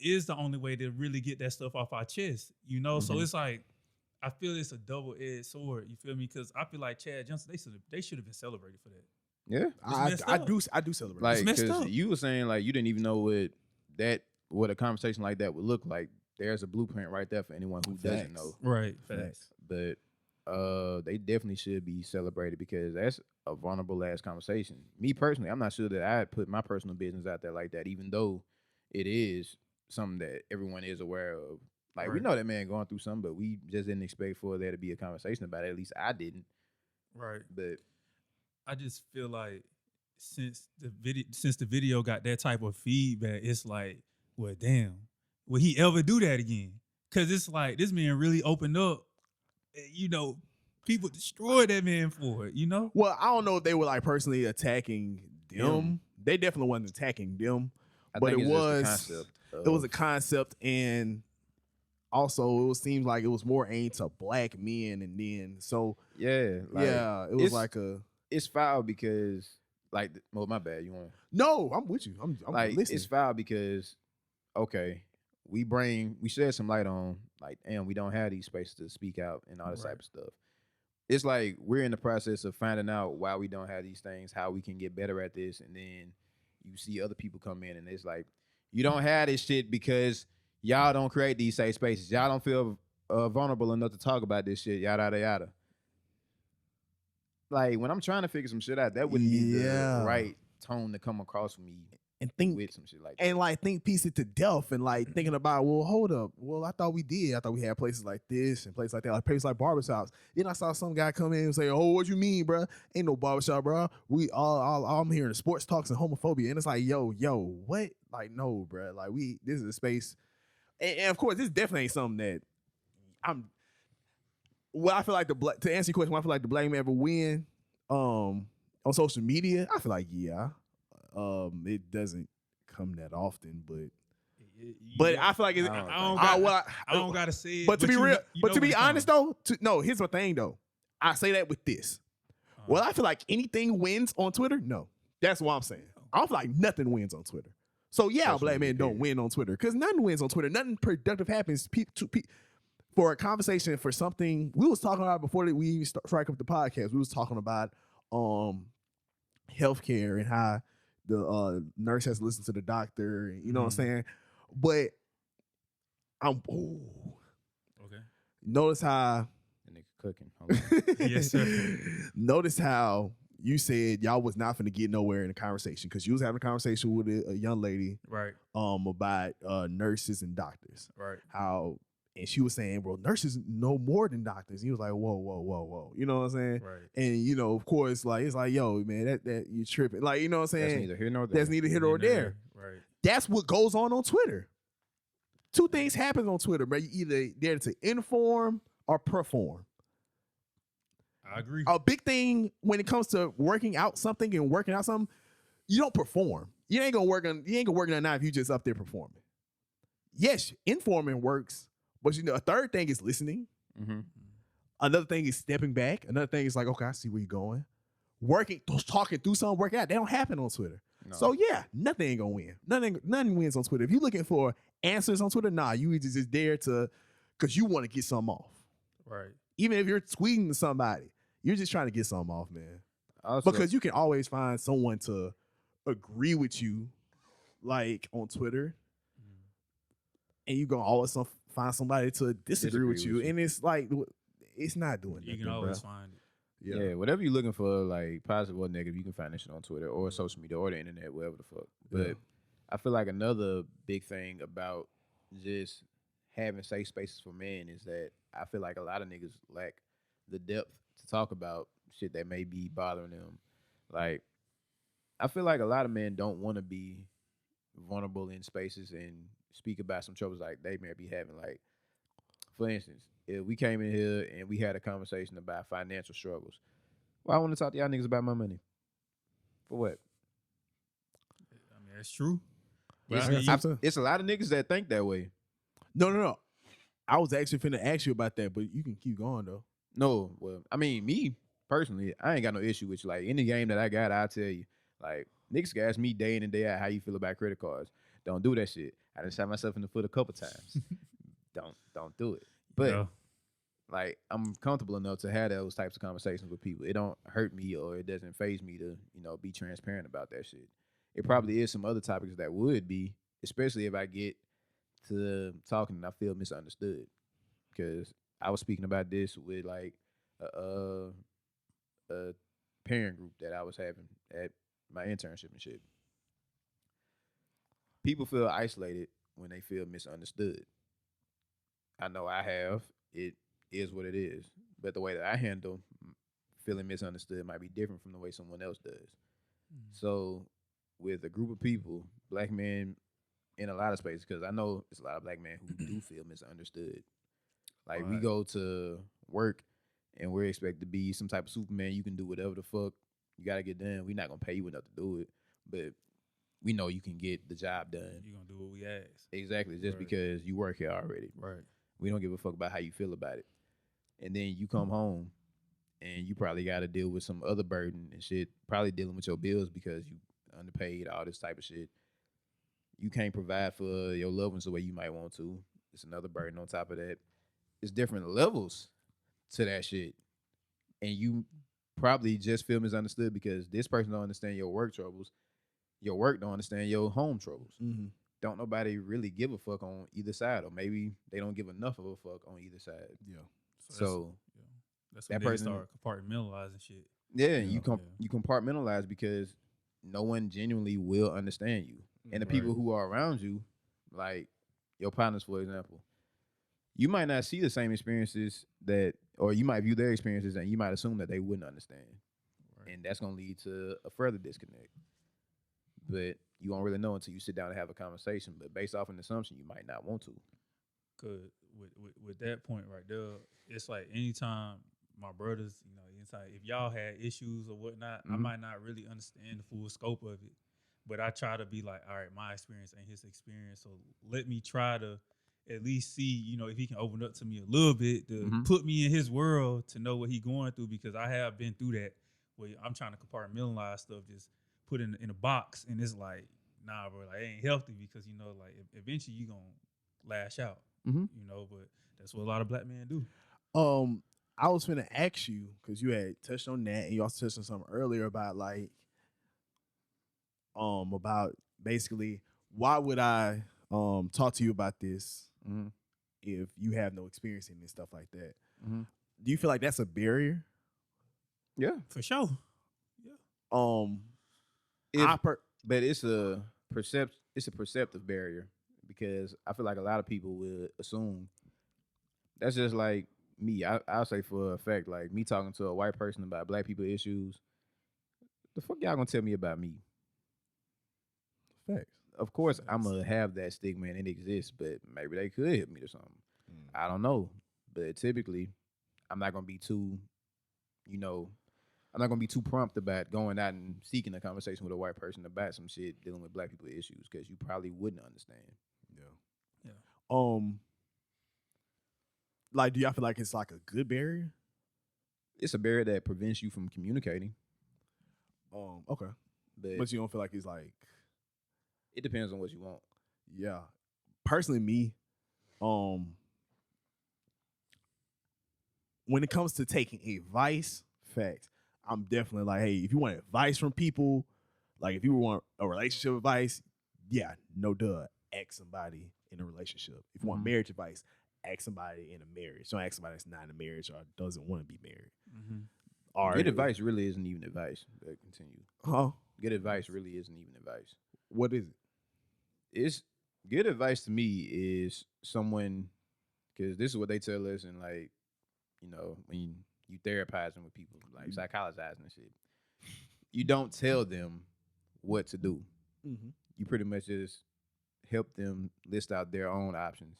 is the only way to really get that stuff off our chest, So it's like, I feel it's a double-edged sword. You feel me? Because I feel like Chad Johnson, they should have been celebrated for that. Yeah, I do celebrate. Like, because you were saying like you didn't even know what a conversation like that would look like. There's a blueprint right there for anyone who doesn't know. Right. Facts. But they definitely should be celebrated because that's a vulnerable ass conversation. Me personally, I'm not sure that I'd put my personal business out there like that, even though it is something that everyone is aware of. Like, we know that man going through something, but we just didn't expect for there to be a conversation about it. At least I didn't. Right. But I just feel like since the video got that type of feedback, it's like, well, damn, will he ever do that again? Because it's like this man really opened up. People destroyed that man for it. Well, I don't know if they were like personally attacking them. They definitely wasn't attacking them, but it was a concept, and also it seems like it was more aimed to black men, and then it was like it's foul because like, well, my bad. You want? No, I'm with you. I'm like listening. It's foul because okay, we shed some light on like, damn, we don't have these spaces to speak out and all this type of stuff. It's like we're in the process of finding out why we don't have these things, how we can get better at this, and then you see other people come in and it's like, you don't have this shit because y'all don't create these safe spaces. Y'all don't feel vulnerable enough to talk about this shit, yada, yada, yada. Like, when I'm trying to figure some shit out, that wouldn't be the right tone to come across for me and think with some shit like that. and like piece it to death and like thinking about, well, hold up, well, I thought we had places like this and places like that, like places like barbershops. Then I saw some guy come in and say, oh, what you mean, bro? Ain't no barbershop, bro. We all I'm hearing sports talks and homophobia, and it's like, yo, what? Like, no, bro. Like, this is a space, and of course, this definitely ain't something that I feel like to answer your question, I feel like the black man ever win on social media. I feel like it doesn't come that often, but I feel like it's, I don't gotta say it. But to be real, but to be honest though, here's my thing though. I say that with this. Well, I feel like anything wins on Twitter. No, that's what I'm saying. I don't feel like nothing wins on Twitter. So yeah, black men don't win on Twitter because nothing wins on Twitter. Nothing productive happens for a conversation for something we was talking about before we even strike up the podcast. We was talking about healthcare and how the nurse has to listen to the doctor, and you know what I'm saying? But okay. Notice how the nigga cooking. Yes, sir. Notice how you said y'all was not finna get nowhere in the conversation because you was having a conversation with a young lady, right? About nurses and doctors, right? And she was saying, well, nurses know more than doctors. He was like, whoa. You know what I'm saying? Right. And, you know, of course, like, it's like, yo, man, that you tripping. Like, you know what I'm saying? That's neither here nor there. That's neither here nor there. Right. That's what goes on Twitter. Two things happen on Twitter, bro. You either there to inform or perform. I agree. A big thing when it comes to working out something, you don't perform. You ain't gonna work on that now if you just up there performing. Yes, informing works. But you know, a third thing is listening. Mm-hmm. Another thing is stepping back. Another thing is like, okay, I see where you're going. Talking through something, working out. They don't happen on Twitter. No. So yeah, nothing ain't gonna win. Nothing wins on Twitter. If you're looking for answers on Twitter, you either just there because you want to get something off. Right. Even if you're tweeting to somebody, you're just trying to get something off, man. Also, because you can always find someone to agree with you, like on Twitter, and you gonna always find somebody to disagree with you, and it's like it's not doing nothing. You can always find it. Yeah, whatever you're looking for, like positive or negative, you can find that shit on Twitter or social media or the internet, wherever the fuck. But I feel like another big thing about just having safe spaces for men is that I feel like a lot of niggas lack the depth to talk about shit that may be bothering them. Like, I feel like a lot of men don't want to be vulnerable in spaces and speak about some troubles like they may be having. Like, for instance, if we came in here and we had a conversation about financial struggles, well, I want to talk to y'all niggas about my money. For what? I mean, that's true. It's a lot of niggas that think that way. No. I was actually finna ask you about that, but you can keep going though. No, well, I mean, me personally, I ain't got no issue with you. Like, any game that I got, I'll tell you. Like, niggas can ask me day in and day out how you feel about credit cards. Don't do that shit. I done shot myself in the foot a couple times. Don't do it. But like, I'm comfortable enough to have those types of conversations with people. It don't hurt me or it doesn't faze me to, be transparent about that shit. It probably is some other topics that would be, especially if I get to talking and I feel misunderstood. Because I was speaking about this with like a parent group that I was having at my internship and shit. People feel isolated when they feel misunderstood. I know I have. It is what it is. But the way that I handle feeling misunderstood might be different from the way someone else does. So with a group of people, black men in a lot of spaces, because I know it's a lot of black men who do feel misunderstood. Like, we go to work and we're expected to be some type of Superman. You can do whatever the fuck you got to get done. We're not going to pay you enough to do it. But we know you can get the job done. You're going to do what we ask. Exactly. Just because you work here already. Right. We don't give a fuck about how you feel about it. And then you come home and you probably got to deal with some other burden and shit. Probably dealing with your bills because you underpaid, all this type of shit. You can't provide for your loved ones the way you might want to. It's another burden on top of that. It's different levels to that shit. And you probably just feel misunderstood because this person don't understand your work troubles. Your work don't understand your home troubles. Mm-hmm. Don't nobody really give a fuck on either side, or maybe they don't give enough of a fuck on either side. Yeah. So that's when that person start compartmentalizing shit. Yeah, you compartmentalize because no one genuinely will understand you. And the people who are around you, like your partners, for example, you might not see the same experiences or you might view their experiences and you might assume that they wouldn't understand. Right. And that's going to lead to a further disconnect. But you won't really know until you sit down and have a conversation. But based off an assumption, you might not want to. Cause with that point right there, it's like anytime my brothers, it's like if y'all had issues or whatnot, I might not really understand the full scope of it. But I try to be like, all right, my experience ain't his experience. So let me try to at least see, if he can open up to me a little bit to put me in his world to know what he going through, because I have been through that where I'm trying to compartmentalize stuff, just put in a box, and it's like, nah, bro, like it ain't healthy because, like eventually you going to lash out, but that's what a lot of black men do. I was finna ask you, because you had touched on that and you also touched on something earlier about like, about basically why would I talk to you about this if you have no experience in it and stuff like that. Do you feel like that's a barrier? Yeah, for sure. Yeah. But it's a perceptive barrier, because I feel like a lot of people would assume that's just like me. I'll say for a fact, like me talking to a white person about black people issues, the fuck y'all gonna tell me about me? Facts. Of course, I'm going to have that stigma and it exists, but maybe they could hit me or something. I don't know. But typically, I'm not going to be too, I'm not going to be too prompt about going out and seeking a conversation with a white person about some shit dealing with black people issues, because you probably wouldn't understand. Yeah. Like, do y'all feel like it's like a good barrier? It's a barrier that prevents you from communicating. Okay. But you don't feel like it's like... It depends on what you want. Yeah. Personally, me, when it comes to taking advice, facts, I'm definitely like, hey, if you want advice from people, like if you want a relationship advice, yeah, no duh, ask somebody in a relationship. If you want marriage advice, ask somebody in a marriage. Don't ask somebody that's not in a marriage or doesn't want to be married. Or good advice really isn't even advice. But continue. Huh? Good advice really isn't even advice. What is it? It's good advice to me is someone, because this is what they tell us, and like, when you therapizing with people, like psychologizing and shit, you don't tell them what to do. You pretty much just help them list out their own options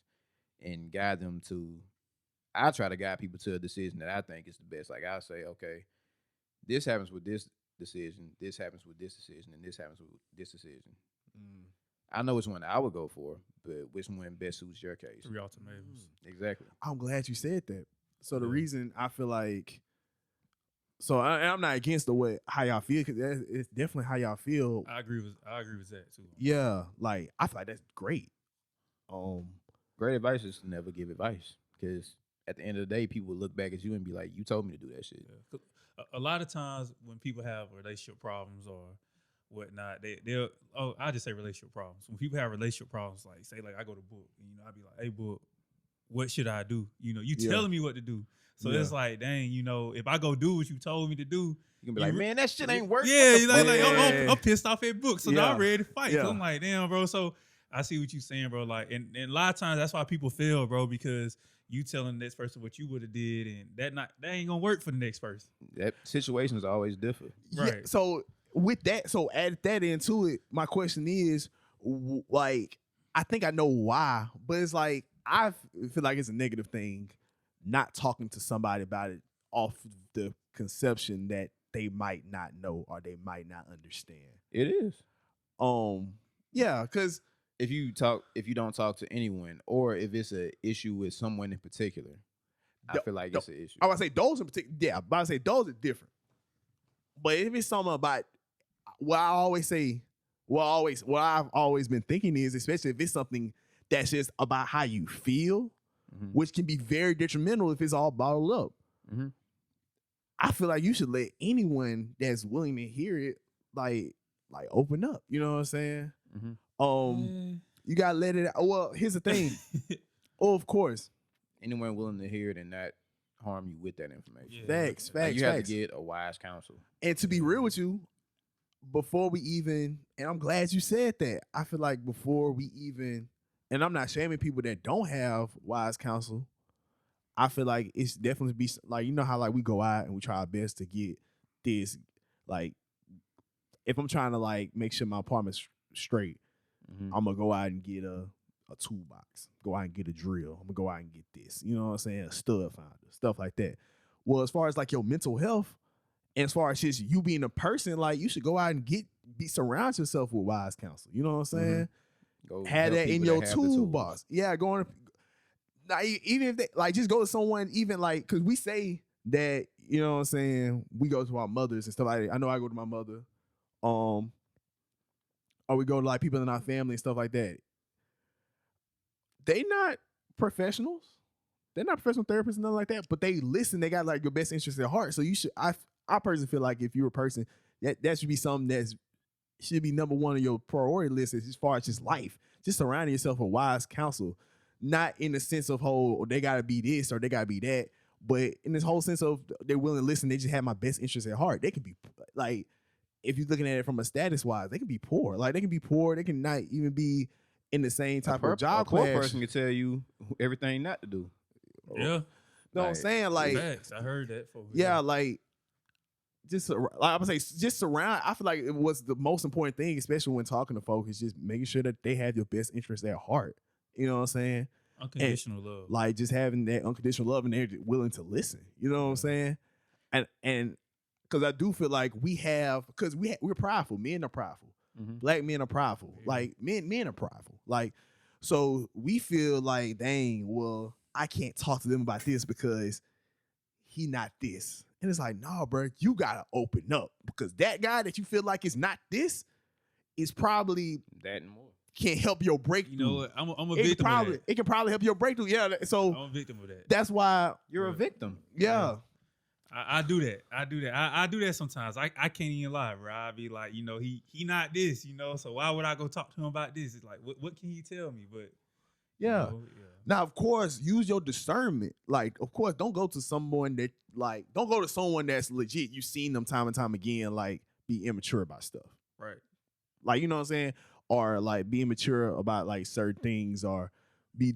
and guide them to. I try to guide people to a decision that I think is the best. Like I'll say, okay, this happens with this decision, this happens with this decision, and this happens with this decision. I know which one I would go for, but which one best suits your case? 3 ultimatums. Exactly. I'm glad you said that. So the reason I feel like, I'm not against how y'all feel, because it's definitely how y'all feel. I agree with that too. Yeah, like I feel like that's great. Great advice is to never give advice, because at the end of the day, people will look back at you and be like, "You told me to do that shit." Yeah. A lot of times when people have relationship problems or whatnot, I'll just say relationship problems. When people have relationship problems, like say like I go to Book, I'd be like, hey Book, what should I do? You telling me what to do. So it's like, dang, if I go do what you told me to do, you can be like, man, that shit ain't working. Yeah, I'm pissed off at Book. So now I'm ready to fight. Yeah. So I'm like, damn, bro. So I see what you're saying, bro. Like, and a lot of times that's why people fail, bro, because you telling the next person what you would have did, and that ain't gonna work for the next person. That situations always differ. Right. Yeah, so with that, add that into it. My question is, like, I think I know why, but it's like I feel like it's a negative thing not talking to somebody about it off the conception that they might not know or they might not understand. It is. Yeah, because if you don't talk to anyone, or if it's an issue with someone in particular, I feel like it's an issue. I would say those in particular, yeah, but I say those are different. But if it's something about what I've always been thinking is, especially if it's something that's just about how you feel, which can be very detrimental if it's all bottled up. I feel like you should let anyone that's willing to hear it, like open up. You know what I'm saying? You gotta let it out. Well, here's the thing. Of course, anyone willing to hear it and not harm you with that information. Facts. You have to get a wise counsel. And to be real with you, before we even, and I'm glad you said that. I feel like before we even, and I'm not shaming people that don't have wise counsel. I feel like it's definitely be like, you know how like we go out and we try our best to get this, like if I'm trying to like make sure my apartment's straight, I'm gonna go out and get a toolbox, go out and get a drill. I'm gonna go out and get this, you know what I'm saying? A stud finder, stuff like that. Well, as far as like your mental health, and as far as just you being a person, like you should go out and surround yourself with wise counsel. You know what I'm saying? Go Have help that in people your that have the tools. toolbox. Yeah, going now, even if they like just go to someone, even like because we say that, you know what I'm saying, we go to our mothers and stuff like that. I know I go to my mother, or we go to like people in our family and stuff like that. They not professionals. They're not professional therapists and nothing like that, but they listen. They got like your best interest at heart. So you should. I personally feel like if you're a person, that should be something that should be number one on your priority list as far as just life. Just surrounding yourself with wise counsel, not in the sense of they gotta be this or they gotta be that, but in this whole sense of they're willing to listen. They just have my best interest at heart. They can be like, if you're looking at it from a status wise, they can be poor. Like they can be poor. They can not even be in the same type of job A poor class. person can tell you everything not to do. Yeah. Know what I'm saying? Like, facts. I heard that. yeah, like just like I would say, just surround. I feel like it was the most important thing, especially when talking to folks, is just making sure that they have your best interest at heart. You know what I'm saying? Unconditional love. Like just having that unconditional love and they're willing to listen. You know what I'm saying? And because I do feel like we're prideful. Men are prideful. Black men are prideful. Yeah. Like men are prideful. Like, so we feel like, dang, well, I can't talk to them about this because he not this. And it's like, nah, bro, you gotta open up because that guy that you feel like is not this is probably that and more. Can't help your breakthrough. You know what? I'm a victim of that. It can probably help your breakthrough. Yeah. So I'm a victim of that. That's why you're a victim. Yeah. I do that. I do that sometimes. I can't even lie, bro. I be like, you know, he not this, you know. So why would I go talk to him about this? It's like, what can he tell me? But yeah. You know, Now, of course, use your discernment. Like, of course, don't go to someone that's legit. You've seen them time and time again, like, be immature about stuff. Right. Like, you know what I'm saying? Or, like, be immature about, like, certain things or be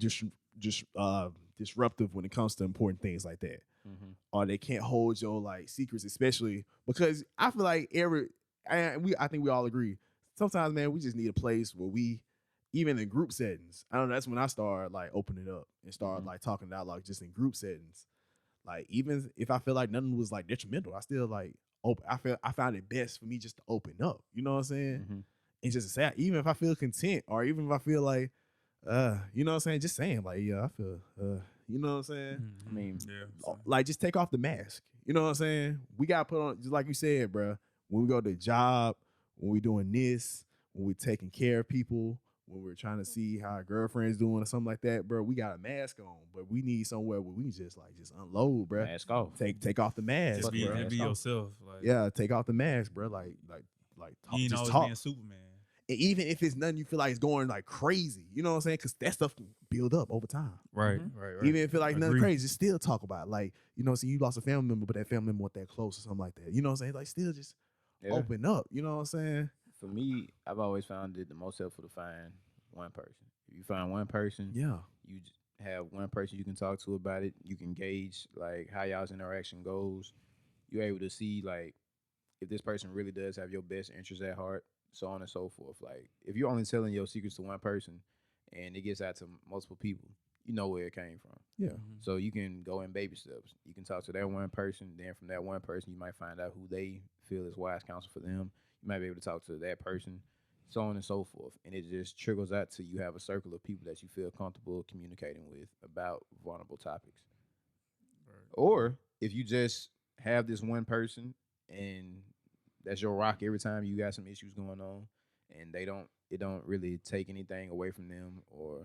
disruptive when it comes to important things like that. Or they can't hold your, like, secrets, especially because I feel like I think we all agree. Sometimes, man, we just need a place where even in group settings, I don't know, that's when I start like opening up and start like talking out like just in group settings. Like even if I feel like nothing was like detrimental, I still like open. I found it best for me just to open up. You know what I'm saying? And just to say, even if I feel content or even if I feel like, you know what I'm saying? Just saying like, yeah, I feel, you know what I'm saying? I mean, like just take off the mask. You know what I'm saying? We got to put on, just like you said, bro, when we go to the job, when we doing this, when we taking care of people, when we're trying to see how our girlfriend's doing or something like that, bro, we got a mask on, but we need somewhere where we can just unload, bro. Mask off. Take off the mask. Just be yourself. Like, yeah, take off the mask, bro. Like you ain't just always talk. being Superman. And even if it's nothing you feel like it's going like crazy, you know what I'm saying? Because that stuff can build up over time. Right. Even if it feel like nothing crazy, just still talk about it. Like, you know, you lost a family member, but that family member wasn't that close or something like that. You know what I'm saying? Like, still just open up. You know what I'm saying? For me, I've always found it the most helpful to find one person. If you find one person, you have one person you can talk to about it. You can gauge like how y'all's interaction goes. You're able to see like if this person really does have your best interest at heart, so on and so forth. Like if you're only telling your secrets to one person and it gets out to multiple people, you know where it came from. Yeah. So you can go in baby steps. You can talk to that one person. Then from that one person, you might find out who they feel is wise counsel for them. You might be able to talk to that person, so on and so forth. And it just trickles out till you have a circle of people that you feel comfortable communicating with about vulnerable topics. Right. Or if you just have this one person and that's your rock every time you got some issues going on and it don't really take anything away from them or,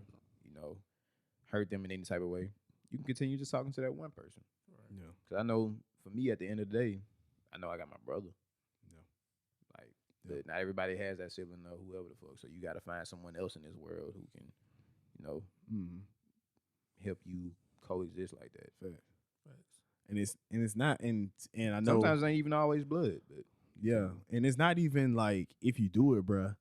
you know, hurt them in any type of way, you can continue just talking to that one person. Right. Yeah. Because I know for me at the end of the day, I know I got my brother. But not everybody has that sibling or whoever the fuck. So you got to find someone else in this world who can, you know, help you coexist like that. Facts. And it's not, and I know sometimes it ain't even always blood. But Yeah, and it's not even like if you do it, bruh.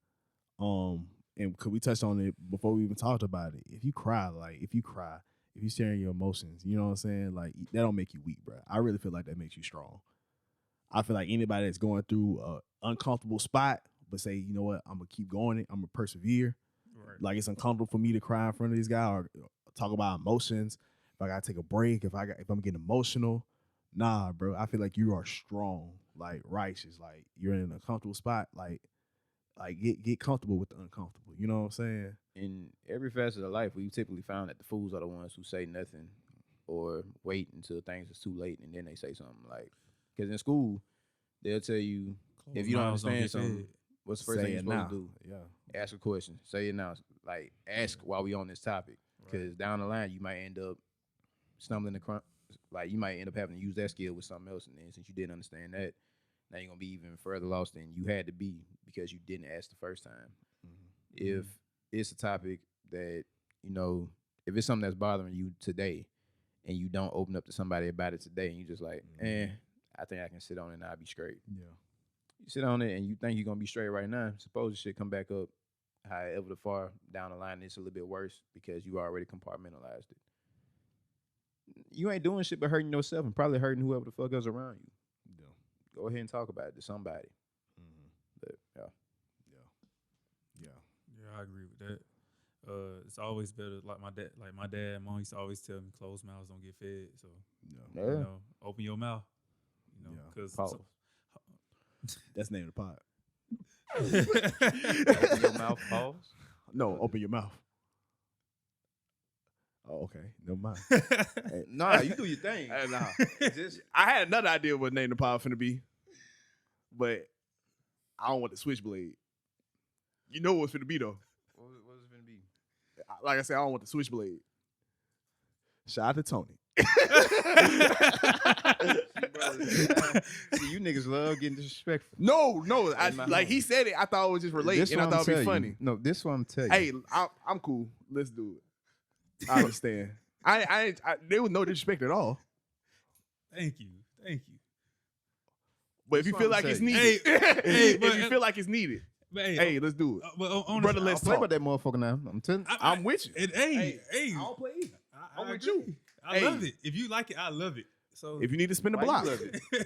And could we touch on it before we even talked about it? If you cry, if you sharing your emotions, you know what I'm saying? Like that don't make you weak, bruh. I really feel like that makes you strong. I feel like anybody that's going through a uncomfortable spot, but say, you know what, I'm gonna keep going. I'm gonna persevere. Right. Like it's uncomfortable for me to cry in front of this guy or talk about emotions. If I gotta take a break, if I'm getting emotional, nah, bro. I feel like you are strong, like righteous, like you're in an uncomfortable spot, like get comfortable with the uncomfortable. You know what I'm saying? In every facet of life, we typically found that the fools are the ones who say nothing or wait until things is too late and then they say something. Like, because in school, they'll tell you if you don't understand something, what's the first thing you're supposed to do? Yeah. Ask a question. Say it now. Like, ask while we on this topic. Because down the line, you might end up stumbling across, like, you might end up having to use that skill with something else. And then since you didn't understand that, now you're going to be even further lost than you had to be because you didn't ask the first time. Mm-hmm. If it's a topic that, you know, if it's something that's bothering you today and you don't open up to somebody about it today and you just like, I think I can sit on it and I'll be straight. Yeah. You sit on it and you think you're going to be straight right now. Suppose the shit come back up however the far down the line it's a little bit worse because you already compartmentalized it. You ain't doing shit but hurting yourself and probably hurting whoever the fuck is around you. Yeah. Go ahead and talk about it to somebody. Mm-hmm. But, Yeah, I agree with that. It's always better, like my dad and mom used to always tell me, closed mouths don't get fed. So, you know, open your mouth. You know, because that's the name of the pod. Open your mouth, pause. No, open your mouth. Oh, okay. Never mind. Nah, you do your thing. Nah. I had another idea what name the pod finna be, but I don't want the switchblade. You know what's finna be though. What's it finna be? Like I said, I don't want the switchblade. Shout out to Tony. See, you niggas love getting disrespectful. No. Like he said it, I thought it was just related, and I thought it'd be funny. No, this one I'm telling you. Hey, I'm cool. Let's do it. I understand. I there was no disrespect at all. Thank you. But if you feel like it's needed, if you feel like it's needed, hey, let's do it. Brother, let's talk about that motherfucker now. I'm with you. Hey, I don't play either. I'm with you. I love it. If you like it, I love it. So if you need to spin the block, love it. Hey,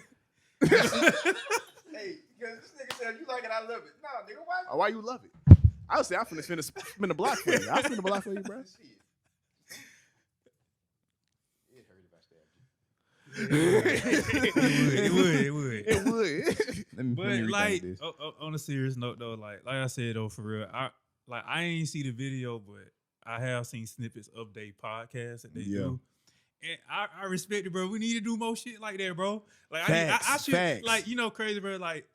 because this nigga said you like it, I love it. Nah, nigga, why you love it? I would say I'm finna spin the block for you. I'll spin the block for you, bro. It hurt if I stabbed you. It would. But like, on a serious note though, like I said though, for real, I ain't see the video, but I have seen snippets of their podcast that they do. And I respect it, bro. We need to do more shit like that, bro. Like I should, like, you know, crazy, bro. Like,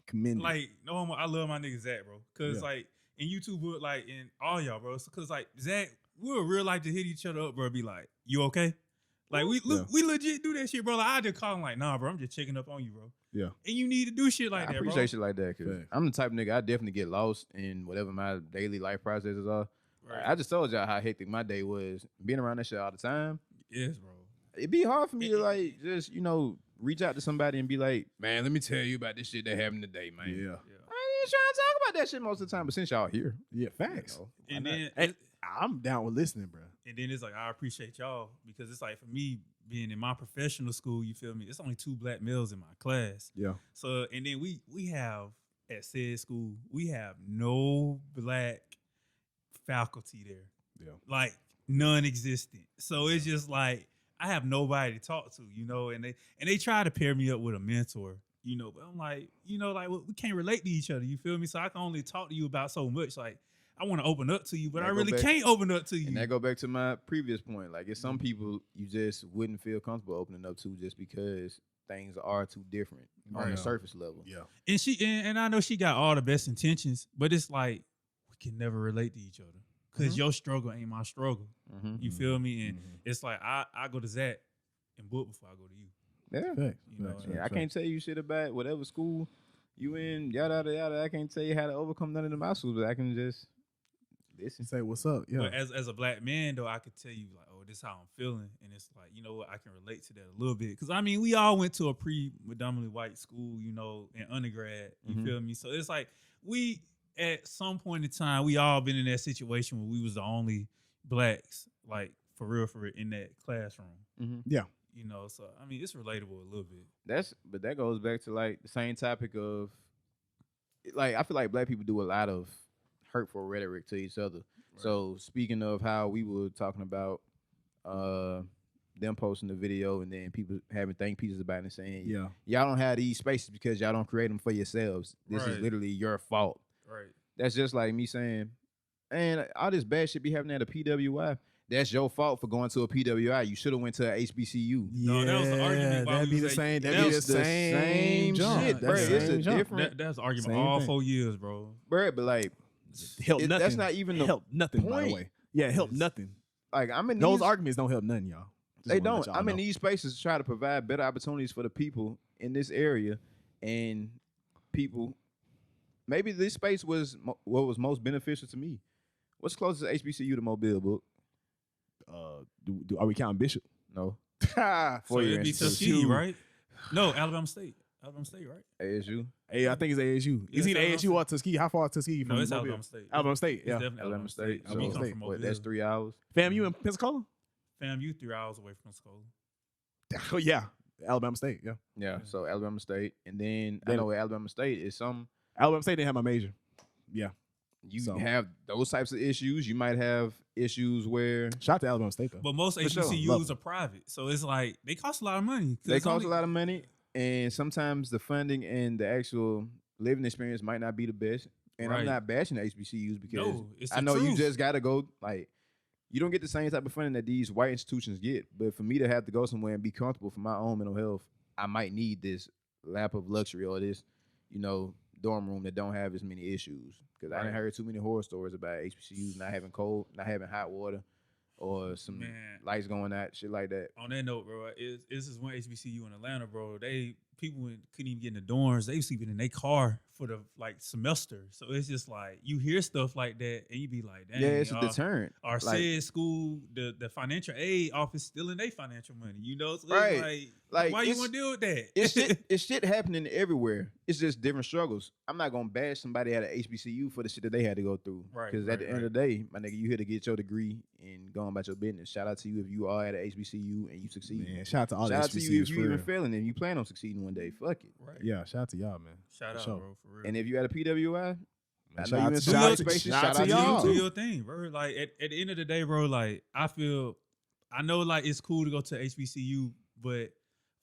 commend. Like, no, I love my nigga Zach, bro. Cause like in YouTube, like in all y'all, bro. Cause like Zach, we would real like to hit each other up, bro. Be like, you okay? Like we legit do that shit, bro. Like I just call him like, nah, bro. I'm just checking up on you, bro. Yeah. And you need to do shit like that, bro. I appreciate shit like that, cause I'm the type of nigga I definitely get lost in whatever my daily life processes are. Right. I just told y'all how hectic my day was being around that shit all the time. Yes, bro. It'd be hard for me to like just, you know, reach out to somebody and be like, man, let me tell you about this shit that happened today, man. Yeah. I ain't trying to talk about that shit most of the time, but since y'all here. Yeah, facts. You know, and then I'm down with listening, bro. And then it's like, I appreciate y'all because it's like for me being in my professional school, you feel me? It's only 2 black males in my class. Yeah. So, and then we have at said school, we have no black faculty there. Yeah. Like non-existent. So it's just like I have nobody to talk to, you know, and they try to pair me up with a mentor, you know, but I'm like, you know, like we can't relate to each other, you feel me? So I can only talk to you about so much. Like I want to open up to you, but I really can't open up to you. And that go back to my previous point. Like it's some people you just wouldn't feel comfortable opening up to just because things are too different on the surface level. Yeah. And and I know she got all the best intentions, but it's like we can never relate to each other. Because your struggle ain't my struggle. You feel me? And it's like I go to Zach and book before I go to you. Yeah. You know, I can't tell you shit about whatever school you in, yada, yada, yada. I can't tell you how to overcome none of them obstacles, but I can just listen. Say what's up. Yeah. But as a black man, though, I could tell you, like, oh, this is how I'm feeling, and it's like, you know what, I can relate to that a little bit, because I mean, we all went to a predominantly white school, you know, in undergrad. You feel me? So it's like we at some point in time we all been in that situation where we was the only blacks, like for real, in that classroom. Yeah. You know, so I mean, it's relatable a little bit. But that goes back to like the same topic of like I feel like black people do a lot of hurtful rhetoric to each other. Right. So speaking of how we were talking about them posting the video and then people having think pieces about it and saying, y'all don't have these spaces because y'all don't create them for yourselves. This is literally your fault. Right. That's just like me saying, man, all this bad shit be happening at a PWI. That's your fault for going to a PWI. You should have went to a HBCU. No, that was the argument. That'd be the same. That'd be the same shit, bro. It's a different. That's the argument all 4 years, bro. Bro, but like, nothing. That's not even the help nothing. point. By the way, yeah, help nothing. Like I'm in those arguments don't help nothing, y'all. They don't. I'm in these spaces to try to provide better opportunities for the people in this area, and people. Maybe this space was what was most beneficial to me. What's closest HBCU to Mobile, Book? Are we counting Bishop? No. So it'd be Tuskegee, right? No, Alabama State. Alabama State, right? ASU. Hey, I think it's ASU. Is it ASU or Tuskegee? How far is Tuskegee from No, it's Mobile? Alabama State. Alabama State, It's yeah. definitely Alabama State. So We come from Mobile. that's 3 hours. Fam, you in Pensacola? Fam, you 3 hours away from Pensacola. Oh, yeah. Alabama State, yeah. Yeah, so Alabama State. And then I know Alabama State is some. Alabama State didn't have my major. Yeah. You have those types of issues. You might have issues where. Shout out to Alabama State, though. But most HBCUs are private. So it's like, they cost a lot of money. They cost a lot of money. And sometimes the funding and the actual living experience might not be the best. And I'm not bashing the HBCUs because I know you just got to go, like, you don't get the same type of funding that these white institutions get. But for me to have to go somewhere and be comfortable for my own mental health, I might need this lap of luxury or this, dorm room that don't have as many issues. Because I done heard too many horror stories about HBCUs not having cold, not having hot water, or some lights going out, shit like that. On that note, bro, this is one HBCU in Atlanta, bro. People couldn't even get in the dorms. They sleeping in their car for the semester. So it's just like you hear stuff like that, and you be like, "Dang, it's a deterrent." Our said school, the financial aid office still in their financial money. So it's like why you want to deal with that? It's shit happening everywhere. It's just different struggles. I'm not gonna bash somebody at an HBCU for the shit that they had to go through. Because at the end of the day, my nigga, you here to get your degree and go about your business. Shout out to you if you are at an HBCU and you succeed. Man, shout out to all the HBCUs. Shout out to you if you even failing and you plan on succeeding one day. Fuck it. Right. Yeah, shout out to y'all, man. Shout out, bro, for real. And if you at a PWI, I know you in some good spaces. Shout out to y'all. Do your thing, bro. Like at the end of the day, bro, like I know like it's cool to go to HBCU, but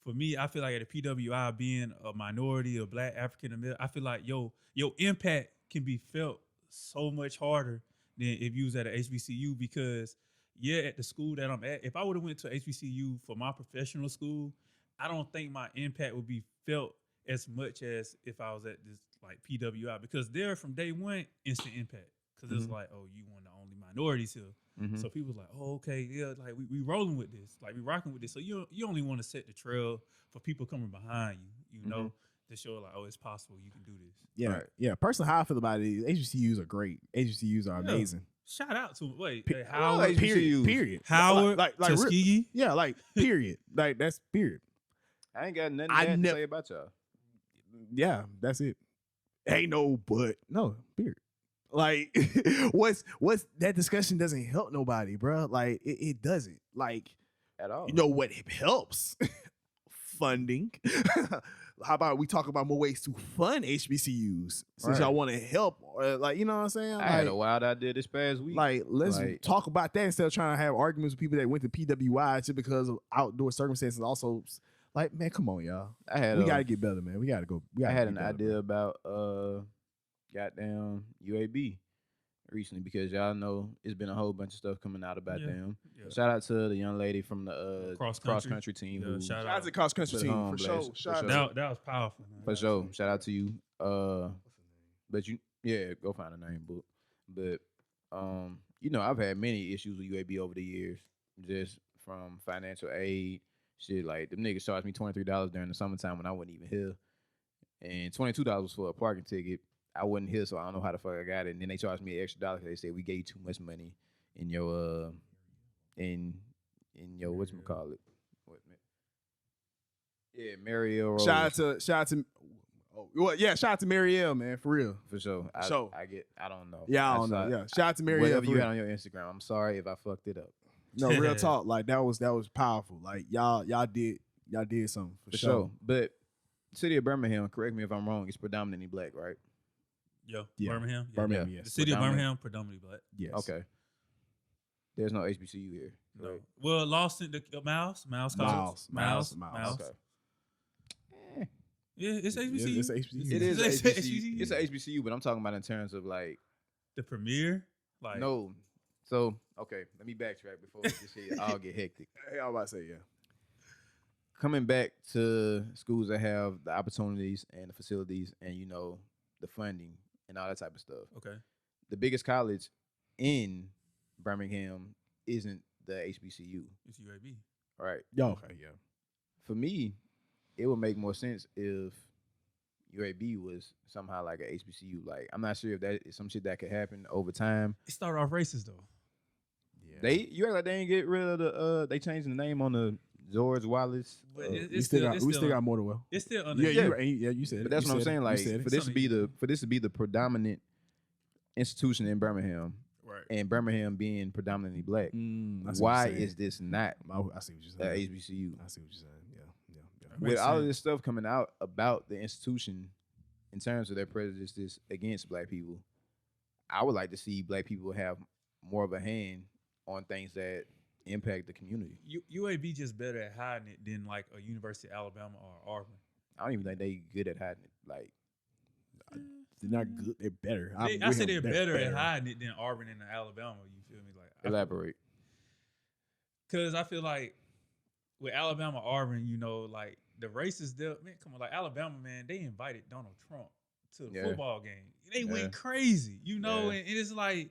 for me, I feel like at a PWI, being a minority, a black African American, I feel like your impact can be felt so much harder than if you was at a HBCU because at the school that I'm at, if I would have went to HBCU for my professional school, I don't think my impact would be felt as much as if I was at this like PWI because there from day one, instant impact. Because it's like, oh, you one of the only minorities here. So people's like, oh, okay, yeah, like we rolling with this, like we rocking with this. So you only want to set the trail for people coming behind you, to show like, oh, it's possible you can do this. Yeah, yeah. Personally, how I feel about it is HBCUs are great. HBCUs are amazing. Shout out to Howard. Period. Howard, like Tuskegee. Yeah, like period. Like that's period. I ain't got nothing bad to say about y'all. Yeah, that's it. Ain't no but. No, period. Like, what's that discussion doesn't help nobody, bro. Like, it doesn't. Like, at all. You know what helps? Funding. How about we talk about more ways to fund HBCUs since y'all want to help? Or like, you know what I'm saying? I had a wild idea this past week. Like, let's talk about that instead of trying to have arguments with people that went to PWI just because of outdoor circumstances. Also, like, man, come on, y'all. We gotta get better, man. We gotta go. I had an idea about goddamn UAB recently because y'all know it's been a whole bunch of stuff coming out about them. Yeah. Shout out to the young lady from the cross country team. Yeah, shout out to the cross country team for sure. That was powerful, man. For sure. Shout out to you. But go find a name book. But I've had many issues with UAB over the years, just from financial aid. Shit, like them niggas charged me $23 during the summertime when I wasn't even here, and $22 was for a parking ticket. I wasn't here, so I don't know how the fuck I got it. And then they charged me an extra $1 because they said we gave you too much money in your in your whatchamacallit. Yeah, Mariel Rose. Shout out to shout out to Marielle, man, for real. For sure. I don't know. Yeah, I don't know. Yeah. Shout out to Marielle. Whatever you got on your Instagram. I'm sorry if I fucked it up. No, real talk. Like that was powerful. Like y'all did something for sure. But city of Birmingham, correct me if I'm wrong, it's predominantly black, right? Yeah. Birmingham. Yeah. Birmingham, yes. The city of Birmingham, predominantly black. Yes. Okay. There's no HBCU here. No. Right? Well, Lawson, the Miles. Okay. Yeah, it's HBCU. Yeah, it's HBCU. It is It's HBCU. It's a HBCU, but I'm talking about in terms of like the premiere. Like no. So okay, let me backtrack before this shit all get hectic. Hey, I was about to say Coming back to schools that have the opportunities and the facilities and the funding and all that type of stuff. Okay. The biggest college in Birmingham isn't the HBCU. It's UAB. Right. Okay, yeah. For me, it would make more sense if UAB was somehow like an HBCU. Like, I'm not sure if that is some shit that could happen over time. It started off racist though. Yeah. You act like they ain't get rid of the they changed the name on the George Wallace. But we still got more to well. It's still under. You said it. But that's what I'm saying. Like, for this to be the predominant institution in Birmingham, right? And Birmingham being predominantly black, why is this not I see what you're saying. HBCU? I see what you're saying. Yeah. With all of this stuff coming out about the institution in terms of their prejudices against black people, I would like to see black people have more of a hand on things that impact the community. UAB just better at hiding it than like a University of Alabama or Auburn. I don't even think they good at hiding it. Like, they're not good. They're better. I say they're better at hiding it than Auburn and Alabama. You feel me? Like elaborate. Because I feel like with Alabama, Auburn, like the racists, man, come on, like Alabama, man, they invited Donald Trump to the football game. They went crazy, and it's like,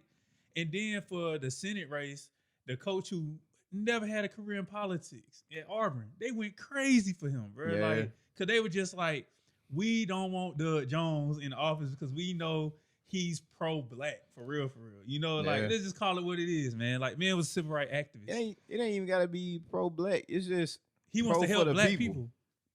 and then for the Senate race, the coach who never had a career in politics at Auburn, they went crazy for him, bro. Yeah. Like, cause they were just like, we don't want Doug Jones in the office because we know he's pro-black for real. Like, let's just call it what it is, man. Like, man was a civil rights activist. It ain't even gotta be pro-black. It's just he wants to help black people.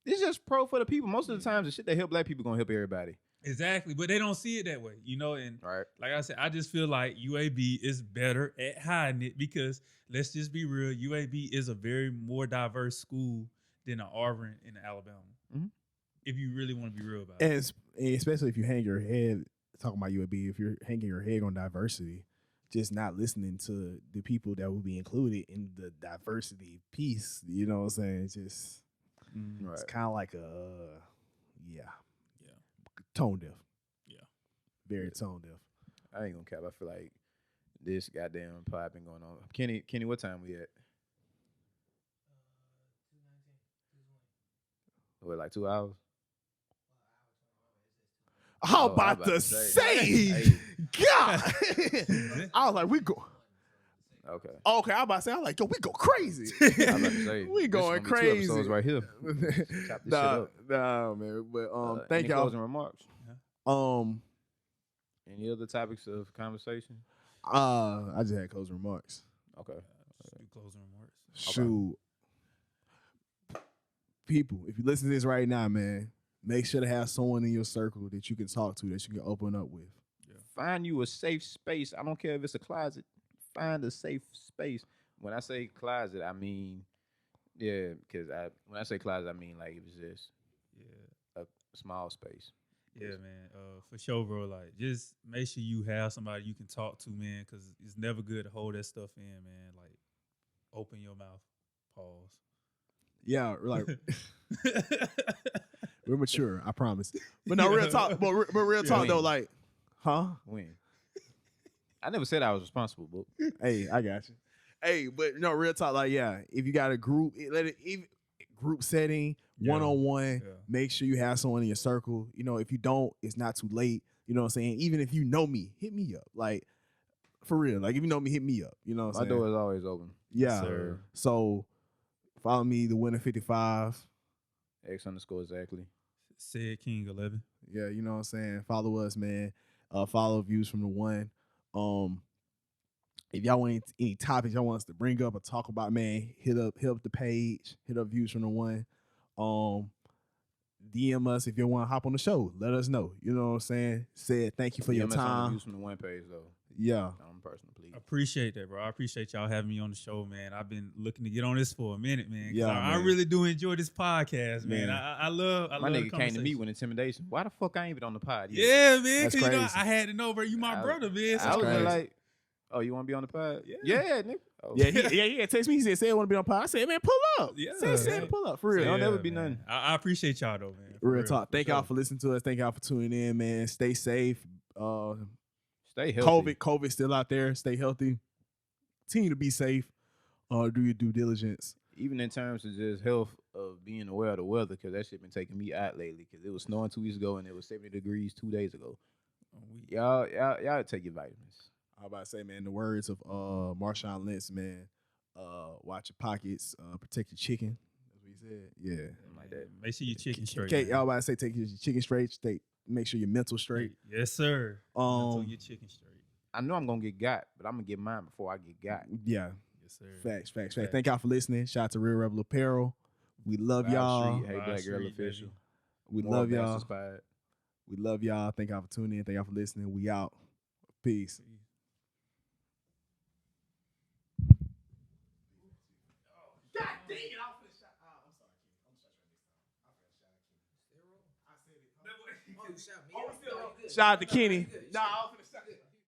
It's just pro for the people. Most of the times, the shit that help black people gonna help everybody. Exactly, but they don't see it that way, and right. Like I said, I just feel like UAB is better at hiding it because let's just be real, UAB is a very more diverse school than an Auburn and an Alabama. Mm-hmm. If you really want to be real about it. And especially if you hang your head, talking about UAB, if you're hanging your head on diversity, just not listening to the people that will be included in the diversity piece, you know what I'm saying? It's just, it's kind of like tone deaf. Yeah. Very tone deaf. I ain't gonna cap. I feel like this goddamn pod been going on. Kenny, what time we at? 2:19. What, like 2 hours? I was about to say, God. I was like, we go. Okay, I was about to say, I was like, yo, we go crazy. I was about to say, we going this crazy. 2 episodes right here. Chop this shit up. Nah, man. But thank any y'all. closing remarks? Any other topics of conversation? I just had closing remarks. Okay. Do closing remarks. Shoot. People, if you listen to this right now, man, make sure to have someone in your circle that you can talk to, that you can open up with. Yeah. Find you a safe space. I don't care if it's a closet. Find a safe space. When I say closet, I mean, because when I say closet, I mean like it was just a small space. Yeah, man. For sure, bro. Like, just make sure you have somebody you can talk to, man, because it's never good to hold that stuff in, man. Like, open your mouth. Pause. Yeah, like we're mature, I promise. But no, real talk. But real talk though, like, When? I never said I was responsible, but hey, I got you. Hey, but no, real talk. Like, if you got a group, group setting, one-on-one, make sure you have someone in your circle. If you don't, it's not too late. You know what I'm saying? Even if you know me, hit me up. Like, for real. Like, if you know me, hit me up. You know what I'm saying? My door is always open. Yeah. Sir. So, follow me, the winner 55. X_exactly. Said King 11. Yeah, you know what I'm saying? Follow us, man. Follow Views from the One. If y'all want any topics y'all want us to bring up or talk about, man, hit up the page, hit up Views from the One. DM us if you want to hop on the show. Let us know. You know what I'm saying? Said thank you for your DM us on the time. Views from the One page though. Yeah. I'm personal, please. Appreciate that, bro. I appreciate y'all having me on the show, man. I've been looking to get on this for a minute, man. Yeah, I really do enjoy this podcast, man. Man. I love My the nigga came to me conversation. with intimidation. Why the fuck I ain't been on the pod yet? Yeah, man. That's Cause you know crazy. I had to know, bro. You my brother, man. So I was crazy. like, oh, you want to be on the pod? Yeah. nigga. Oh. Yeah, he had text me. He said, want to be on pod. I said, man, pull up. Yeah. Said pull up. For real. Don't never Yeah, be man. nothing. I appreciate y'all though, man. For Real talk. Thank y'all sure. for listening to us. Thank y'all for tuning in, man. Stay safe. Stay healthy. COVID still out there. Stay healthy. Continue to be safe. Do your due diligence. Even in terms of just health, of being aware of the weather, because that shit been taking me out lately. Because it was snowing 2 weeks ago and it was 70 degrees 2 days ago. Y'all take your vitamins. I was about to say, man, the words of Marshawn Lynch, man. Watch your pockets. Protect your chicken. That's what he said. Yeah. Something like that. Make sure your chicken straight. Okay, man. y'all about to say take your chicken straight. Make sure your mental straight. Yes, sir. Until your chicken straight. I know I'm going to get got, but I'm going to get mine before I get got. Yeah. Yes, sir. Facts. Thank y'all for listening. Shout out to Real Rebel Apparel. We love Vibe y'all. Street, Hey Vibe Black Girl Street, baby. Official. We More love Bass y'all. Inspired. We love y'all. Thank y'all for tuning in. Thank y'all for listening. We out. Peace. God dang it. I'm sorry. I'm sorry. I said it. Shout out to Kenny. Nah,